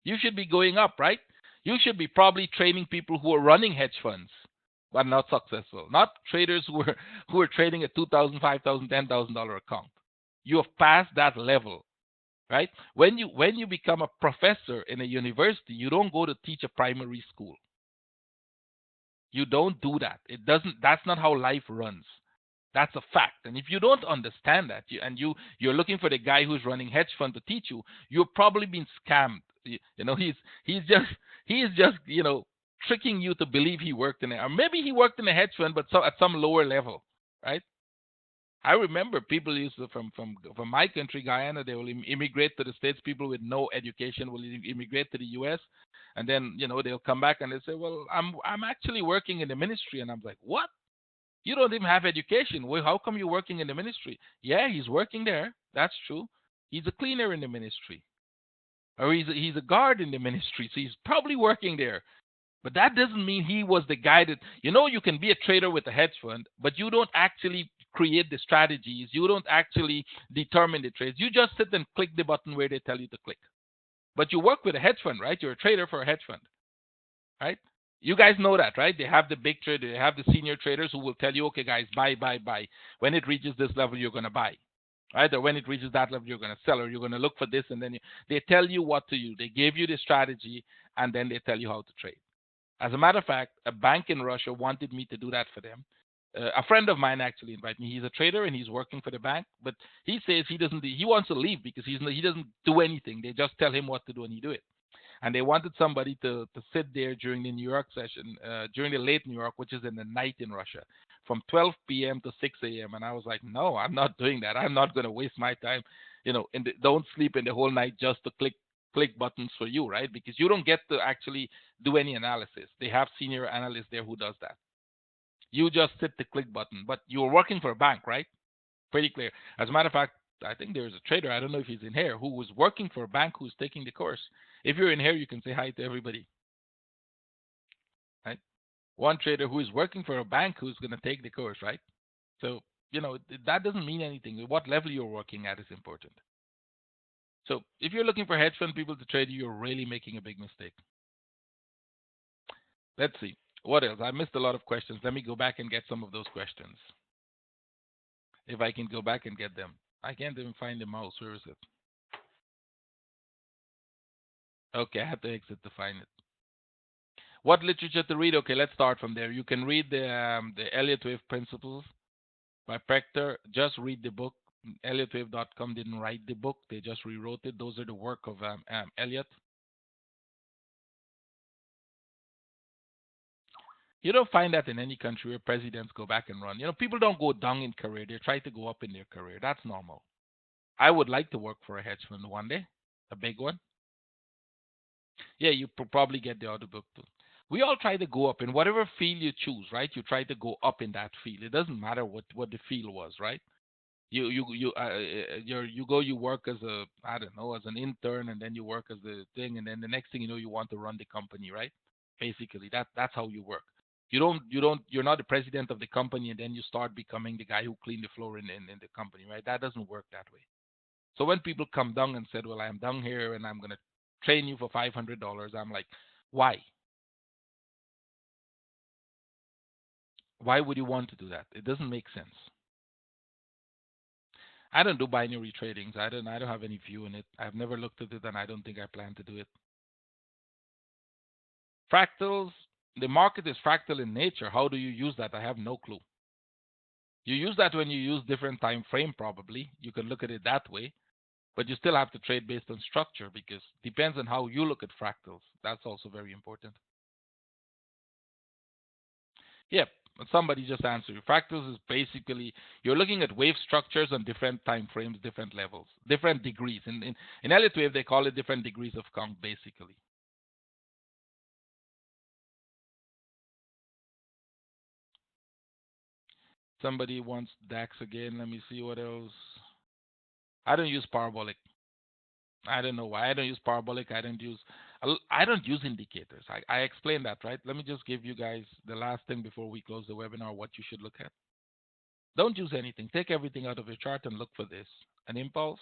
A: You should be going up, right? You should be probably training people who are running hedge funds but not successful, not traders who are trading a $2,000, $5,000, $10,000 account. You have passed that level, right? When you become a professor in a university, you don't go to teach a primary school. You don't do that. That's not how life runs. That's a fact. And if you don't understand that, you're looking for the guy who's running hedge fund to teach you, you're probably being scammed. He's just tricking you to believe he worked in it, or maybe he worked in a hedge fund, but at some lower level, right? I remember people used to from my country, Guyana, they will immigrate to the States. People with no education will immigrate to the U.S. and then they'll come back and they say, "Well, I'm actually working in the ministry," and I'm like, "What? You don't even have education. Well, how come you're working in the ministry?" Yeah, he's working there. That's true. He's a cleaner in the ministry. Or he's a guard in the ministry. So he's probably working there. But that doesn't mean he was the guy that, you can be a trader with a hedge fund, but you don't actually create the strategies. You don't actually determine the trades. You just sit and click the button where they tell you to click. But you work with a hedge fund, right? You're a trader for a hedge fund, right? You guys know that, right? They have the big trader, they have the senior traders who will tell you, okay, guys, buy, buy, buy. When it reaches this level, you're going to buy, right? Or when it reaches that level, you're going to sell, or you're going to look for this, and then they tell you what to do. They give you the strategy, and then they tell you how to trade. As a matter of fact, a bank in Russia wanted me to do that for them. A friend of mine actually invited me. He's a trader and he's working for the bank, but he says he doesn't. He wants to leave because he doesn't do anything. They just tell him what to do and he do it. And they wanted somebody to sit there during the New York session, during the late New York, which is in the night in Russia, from 12 p.m. to 6 a.m. And I was like, no, I'm not doing that. I'm not going to waste my time. Don't sleep in the whole night just to click buttons for you, right? Because you don't get to actually do any analysis. They have senior analysts there who does that. You just hit the click button, but you're working for a bank, right? Pretty clear. As a matter of fact, I think there's a trader, I don't know if he's in here, who was working for a bank who's taking the course. If you're in here, you can say hi to everybody, right? One trader who is working for a bank who's going to take the course, right? So, that doesn't mean anything. What level you're working at is important. So if you're looking for hedge fund people to trade you, you're really making a big mistake. Let's see. What else? I missed a lot of questions. Let me go back and get some of those questions. If I can go back and get them. I can't even find the mouse. Where is it? Okay, I have to exit to find it. What literature to read? Okay, let's start from there. You can read the Elliott Wave Principles by Proctor. Just read the book. ElliottWave.com didn't write the book. They just rewrote it. Those are the work of Elliott. You don't find that in any country where presidents go back and run. People don't go down in career. They try to go up in their career. That's normal. I would like to work for a hedge fund one day, a big one. Yeah, you probably get the other book too. We all try to go up in whatever field you choose, right? You try to go up in that field. It doesn't matter what the field was, right? You work as as an intern, and then you work as the thing, and then the next thing you know, you want to run the company, right? Basically, that's how you work. You're not the president of the company, and then you start becoming the guy who cleaned the floor in the company, right? That doesn't work that way. So when people come down and said, well, I'm down here and I'm going to train you for $500, I'm like, why? Why would you want to do that? It doesn't make sense. I don't do binary tradings. I don't have any view in it. I've never looked at it, and I don't think I plan to do it. Fractals. The market is fractal in nature. How do you use that? I have no clue. You use that when you use different time frame, probably. You can look at it that way. But you still have to trade based on structure, because it depends on how you look at fractals. That's also very important. Yep. Somebody just answered. Fractals is basically you're looking at wave structures on different time frames, different levels, different degrees. In Elliott Wave, they call it different degrees of count, basically. Somebody wants DAX again. Let me see what else. I don't use parabolic. I don't know why I don't use parabolic. I don't use indicators. I explained that, right? Let me just give you guys the last thing before we close the webinar, what you should look at. Don't use anything. Take everything out of your chart and look for this. An impulse,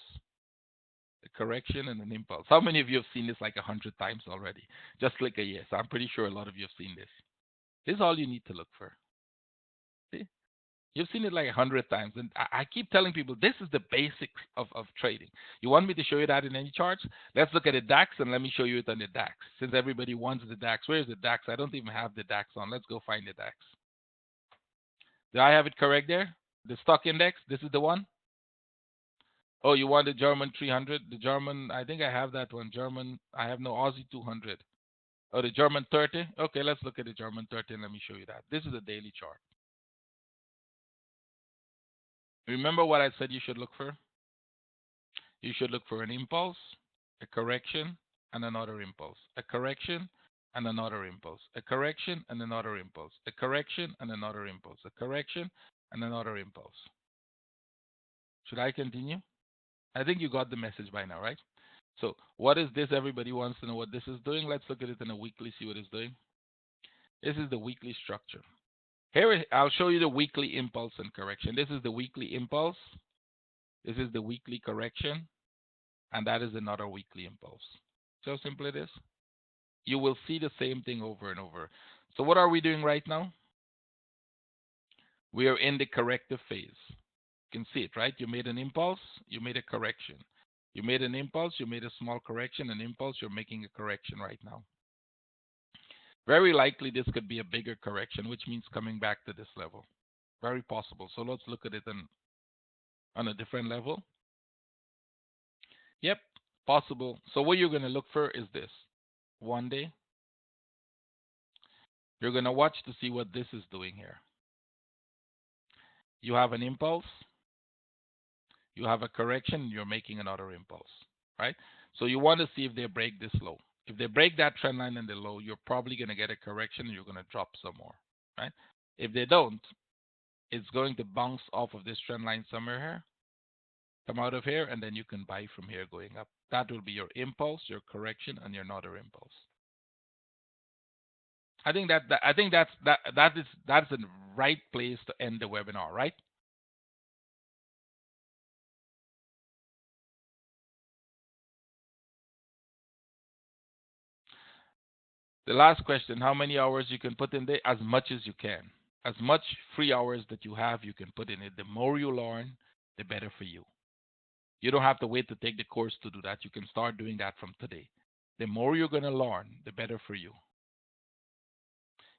A: a correction, and an impulse. How many of you have seen this like 100 times already? Just click a yes. I'm pretty sure a lot of you have seen this. This is all you need to look for. See? You've seen it like 100 times. And I keep telling people, this is the basics of trading. You want me to show you that in any charts? Let's look at the DAX, and let me show you it on the DAX. Since everybody wants the DAX. Where is the DAX? I don't even have the DAX on. Let's go find the DAX. Do I have it correct there? The stock index, this is the one? Oh, you want the German 300? The German, I think I have that one. German, I have no Aussie 200. Oh, the German 30? Okay, let's look at the German 30 and let me show you that. This is a daily chart. Remember what I said you should look for? You should look for an impulse, a correction, and another impulse. A correction and another impulse. A correction and another impulse. A correction and another impulse. A correction and another impulse. Should I continue? I think you got the message by now, right? So what is this? Everybody wants to know what this is doing. Let's look at it in a weekly, see what it's doing. This is the weekly structure. Here, I'll show you the weekly impulse and correction. This is the weekly impulse. This is the weekly correction. And that is another weekly impulse. So simple it is. You will see the same thing over and over. So what are we doing right now? We are in the corrective phase. You can see it, right? You made an impulse, you made a correction. You made an impulse, you made a small correction, an impulse, you're making a correction right now. Very likely this could be a bigger correction, which means coming back to this level. Very possible. So let's look at it on a different level. Yep, possible. So what you're going to look for is this. One day, you're going to watch to see what this is doing here. You have an impulse, you have a correction, you're making another impulse, right? So you want to see if they break this low. If they break that trend line and the low, you're probably going to get a correction and you're going to drop some more, right? If they don't, it's going to bounce off of this trend line somewhere here, come out of here, and then you can buy from here going up. That will be your impulse, your correction, and your another impulse. I think that's the right place to end the webinar, right? The last question, how many hours you can put in there? As much as you can. As much free hours that you have, you can put in it. The more you learn, the better for you. You don't have to wait to take the course to do that. You can start doing that from today. The more you're going to learn, the better for you.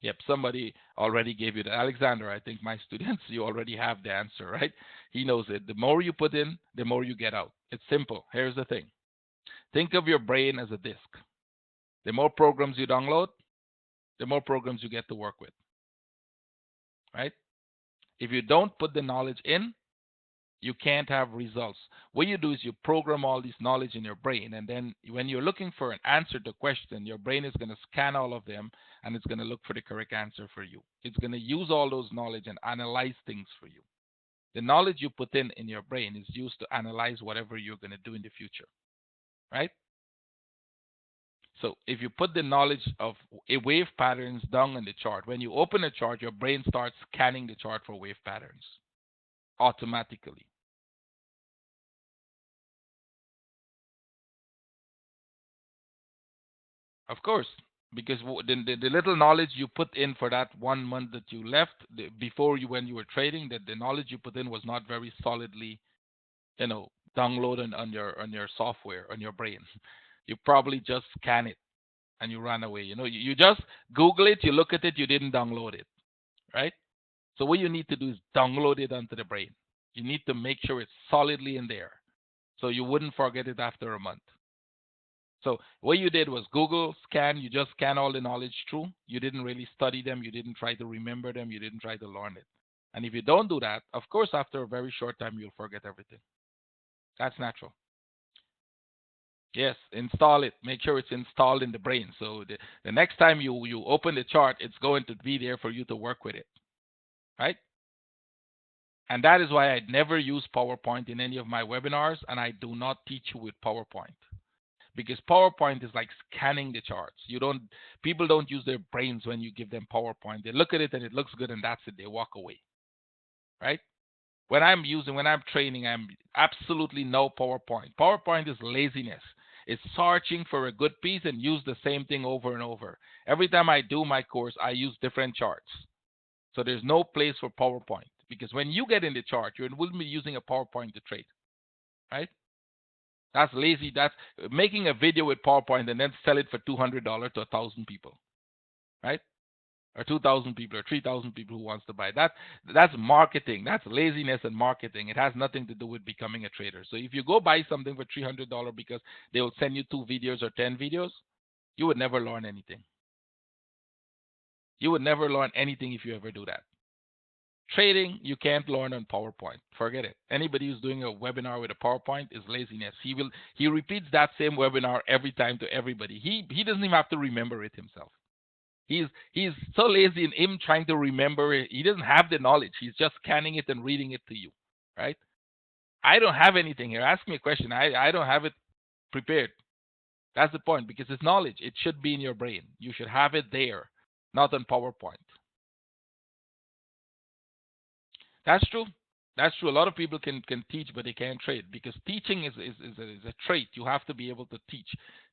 A: Yep, somebody already gave you that. Alexander, I think my students, you already have the answer, right? He knows it. The more you put in, the more you get out. It's simple. Here's the thing. Think of your brain as a disk. The more programs you download, the more programs you get to work with, right? If you don't put the knowledge in, you can't have results. What you do is you program all this knowledge in your brain, and then when you're looking for an answer to a question, your brain is going to scan all of them, and it's going to look for the correct answer for you. It's going to use all those knowledge and analyze things for you. The knowledge you put in your brain is used to analyze whatever you're going to do in the future, right? So if you put the knowledge of wave patterns down in the chart, when you open a chart, your brain starts scanning the chart for wave patterns automatically. Of course, because the little knowledge you put in for that 1 month that you left before you when you were trading, that the knowledge you put in was not very solidly, downloaded on your software on your brain. You probably just scan it and you run away. You just Google it, you look at it, you didn't download it, right? So what you need to do is download it onto the brain. You need to make sure it's solidly in there, so you wouldn't forget it after a month. So what you did was Google, scan, you just scan all the knowledge through. You didn't really study them. You didn't try to remember them. You didn't try to learn it. And if you don't do that, of course, after a very short time, you'll forget everything. That's natural. Yes, install it. Make sure it's installed in the brain. So the next time you open the chart, it's going to be there for you to work with it, right? And that is why I never use PowerPoint in any of my webinars, and I do not teach you with PowerPoint. Because PowerPoint is like scanning the charts. People don't use their brains when you give them PowerPoint. They look at it and it looks good and that's it. They walk away, right? When I'm training, I'm absolutely no PowerPoint. PowerPoint is laziness. It's searching for a good piece and use the same thing over and over. Every time I do my course, I use different charts. So there's no place for PowerPoint, because when you get in the chart, you will be using a PowerPoint to trade, right? That's lazy. That's making a video with PowerPoint and then sell it for $200 to 1,000 people, right? Or 2,000 people or 3,000 people who wants to buy. That's marketing. That's laziness and marketing. It has nothing to do with becoming a trader. So if you go buy something for $300 because they will send you 2 videos or 10 videos, you would never learn anything. You would never learn anything if you ever do that. Trading, you can't learn on PowerPoint. Forget it. Anybody who's doing a webinar with a PowerPoint is laziness. He repeats that same webinar every time to everybody. He doesn't even have to remember it himself. He's so lazy in him trying to remember it. He doesn't have the knowledge. He's just scanning it and reading it to you, right? I don't have anything here. Ask me a question. I don't have it prepared. That's the point, because it's knowledge. It should be in your brain. You should have it there, not on PowerPoint. That's true. That's true. A lot of people can teach, but they can't trade, because teaching is a trait. You have to be able to teach.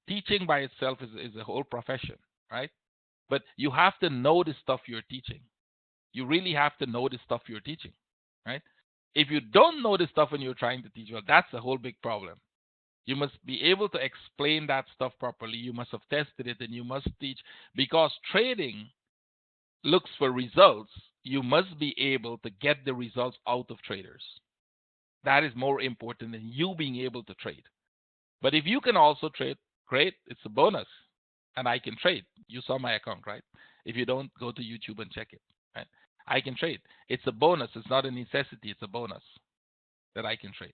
A: Teaching by itself is a whole profession, right? But you have to know the stuff you're teaching. You really have to know the stuff you're teaching, right? If you don't know the stuff when you're trying to teach, well, that's a whole big problem. You must be able to explain that stuff properly. You must have tested it and you must teach, because trading looks for results. You must be able to get the results out of traders. That is more important than you being able to trade. But if you can also trade, great, it's a bonus. And I can trade. You saw my account, right? If you don't, go to YouTube and check it, right? I can trade. It's a bonus. It's not a necessity. It's a bonus that I can trade.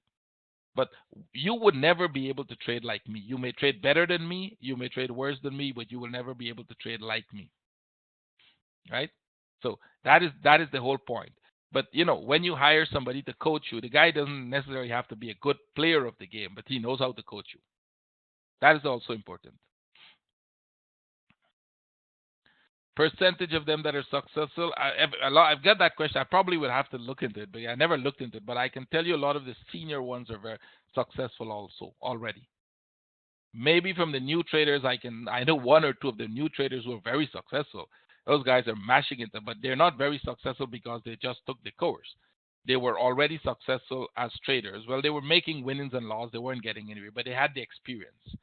A: But you would never be able to trade like me. You may trade better than me. You may trade worse than me, but you will never be able to trade like me, right? So that is the whole point. But when you hire somebody to coach you, the guy doesn't necessarily have to be a good player of the game, but he knows how to coach you. That is also important. Percentage of them that are successful. I've got that question. I probably would have to look into it, but I never looked into it. But I can tell you a lot of the senior ones are very successful also already. Maybe from the new traders, I know one or two of the new traders who are very successful. Those guys are mashing it, but they're not very successful because they just took the course. They were already successful as traders. Well, they were making winnings and losses. They weren't getting anywhere, but they had the experience.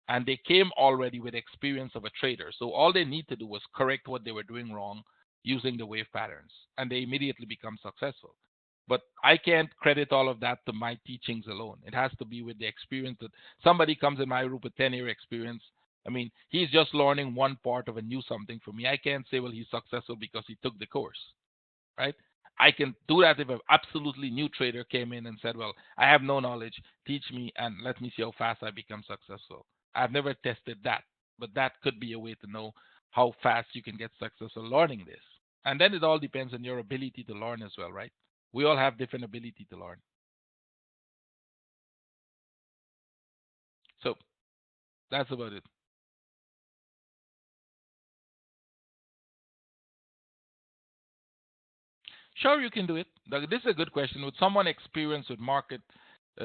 A: And they came already with experience of a trader. So all they need to do was correct what they were doing wrong using the wave patterns, and they immediately become successful. But I can't credit all of that to my teachings alone. It has to be with the experience that somebody comes in my group with 10-year experience. I mean, he's just learning one part of a new something for me. I can't say, well, he's successful because he took the course, right? I can do that if an absolutely new trader came in and said, well, I have no knowledge, teach me and let me see how fast I become successful. I've never tested that, but that could be a way to know how fast you can get successful learning this. And then it all depends on your ability to learn as well, right? We all have different ability to learn. So that's about it. Sure, you can do it. This is a good question. Would someone experienced with market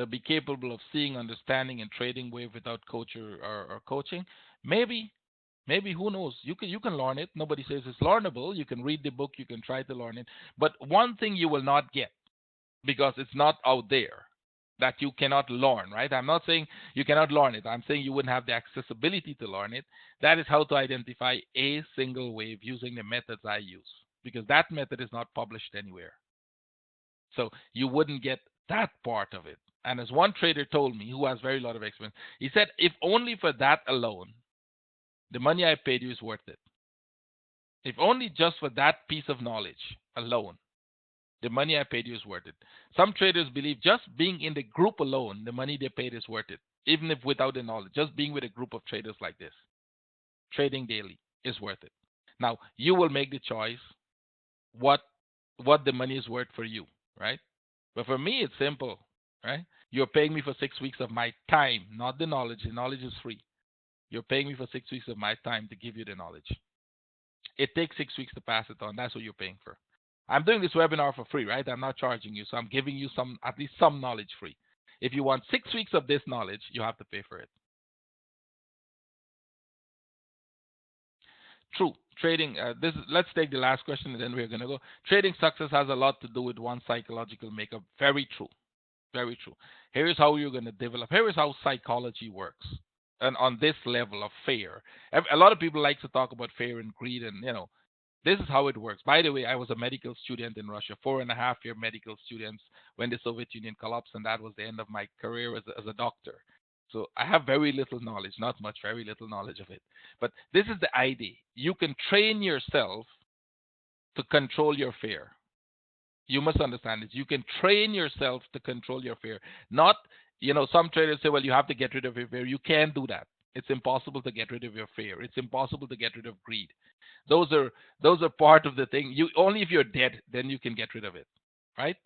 A: be capable of seeing, understanding, and trading wave without coach or coaching? Maybe. Maybe, who knows? You can learn it. Nobody says it's learnable. You can read the book. You can try to learn it. But one thing you will not get, because it's not out there, that you cannot learn, right? I'm not saying you cannot learn it. I'm saying you wouldn't have the accessibility to learn it. That is how to identify a single wave using the methods I use, because that method is not published anywhere. So you wouldn't get that part of it. And as one trader told me, who has very lot of experience, he said, if only for that alone, the money I paid you is worth it. If only just for that piece of knowledge alone, the money I paid you is worth it. Some traders believe just being in the group alone, the money they paid is worth it, even if without the knowledge. Just being with a group of traders like this, trading daily, is worth it. Now, you will make the choice what the money is worth for you, right? But for me, it's simple, right? You're paying me for 6 weeks of my time, not the knowledge. The knowledge is free. You're paying me for 6 weeks of my time to give you the knowledge. It takes 6 weeks to pass it on. That's what you're paying for. I'm doing this webinar for free, right? I'm not charging you, so I'm giving you at least some knowledge free. If you want 6 weeks of this knowledge, you have to pay for it. True. Trading, let's take the last question and then we're going to go. Trading success has a lot to do with one's psychological makeup. Very true. Very true. Here is how you're going to develop. Here is how psychology works. And on this level of fear, a lot of people like to talk about fear and greed, and this is how it works. By the way, I was a medical student in Russia, 4.5-year medical students when the Soviet Union collapsed, and that was the end of my career as a doctor. So I have very little knowledge, not much, very little knowledge of it. But this is the idea. You can train yourself to control your fear. You must understand this. You can train yourself to control your fear. Not, some traders say, well, you have to get rid of your fear. You can't do that. It's impossible to get rid of your fear. It's impossible to get rid of greed. Those are part of the thing. Only if you're dead, then you can get rid of it, right?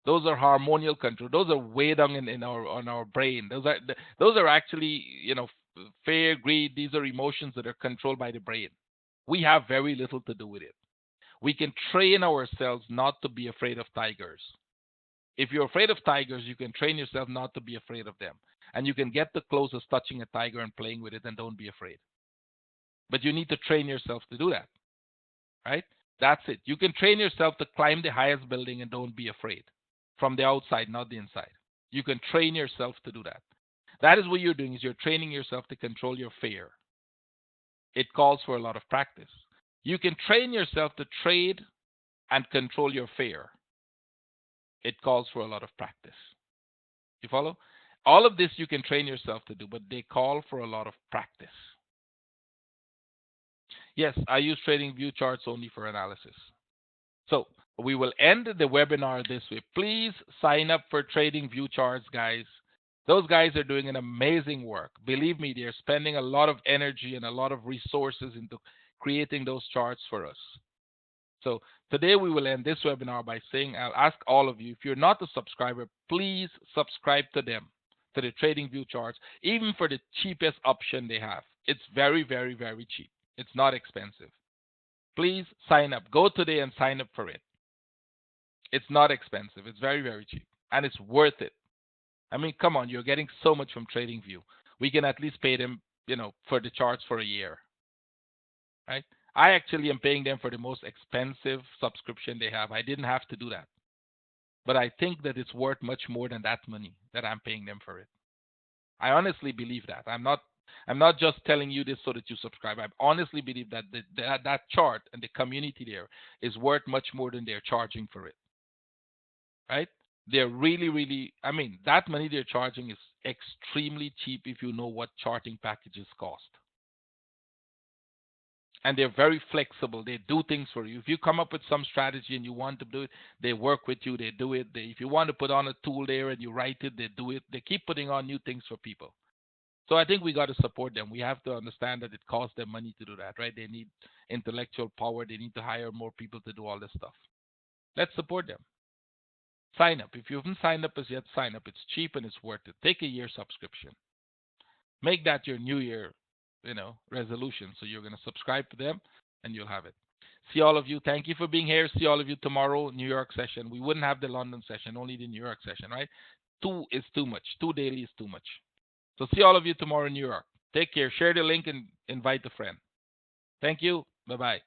A: Those are hormonal control. Those are way down on our brain. Those are actually, fear, greed. These are emotions that are controlled by the brain. We have very little to do with it. We can train ourselves not to be afraid of tigers. If you're afraid of tigers, you can train yourself not to be afraid of them. And you can get the closest touching a tiger and playing with it, and don't be afraid. But you need to train yourself to do that, right? That's it. You can train yourself to climb the highest building and don't be afraid from the outside, not the inside. You can train yourself to do that. That is what you're doing, is you're training yourself to control your fear. It calls for a lot of practice. You can train yourself to trade and control your fear. It calls for a lot of practice. You follow? All of this you can train yourself to do, but they call for a lot of practice. Yes, I use TradingView charts only for analysis. So we will end the webinar this way. Please sign up for TradingView charts, guys. Those guys are doing an amazing work. Believe me, they're spending a lot of energy and a lot of resources into creating those charts for us. So today we will end this webinar by saying, I'll ask all of you, if you're not a subscriber, please subscribe to them, to the TradingView charts, even for the cheapest option they have. It's very, very, very cheap. It's not expensive. Please sign up. Go today and sign up for it. It's not expensive. It's very, very cheap. And it's worth it. I mean, come on, you're getting so much from TradingView. We can at least pay them, for the charts for a year. Right? I actually am paying them for the most expensive subscription they have. I didn't have to do that. But I think that it's worth much more than that money that I'm paying them for it. I honestly believe that. I'm not just telling you this so that you subscribe. I honestly believe that that chart and the community there is worth much more than they're charging for it. Right? They're really, really, that money they're charging is extremely cheap if you know what charting packages cost. And they're very flexible. They do things for you. If you come up with some strategy and you want to do it, they work with you. They do it. If you want to put on a tool there and you write it, they do it. They keep putting on new things for people. So I think we got to support them. We have to understand that it costs them money to do that, right? They need intellectual power. They need to hire more people to do all this stuff. Let's support them. Sign up. If you haven't signed up as yet, sign up. It's cheap and it's worth it. Take a year subscription. Make that your New Year, resolution. So you're going to subscribe to them and you'll have it. See all of you. Thank you for being here. See all of you tomorrow, New York session. We wouldn't have the London session, only the New York session, right? 2 is too much. 2 daily is too much. So see all of you tomorrow in New York. Take care. Share the link and invite a friend. Thank you. Bye-bye.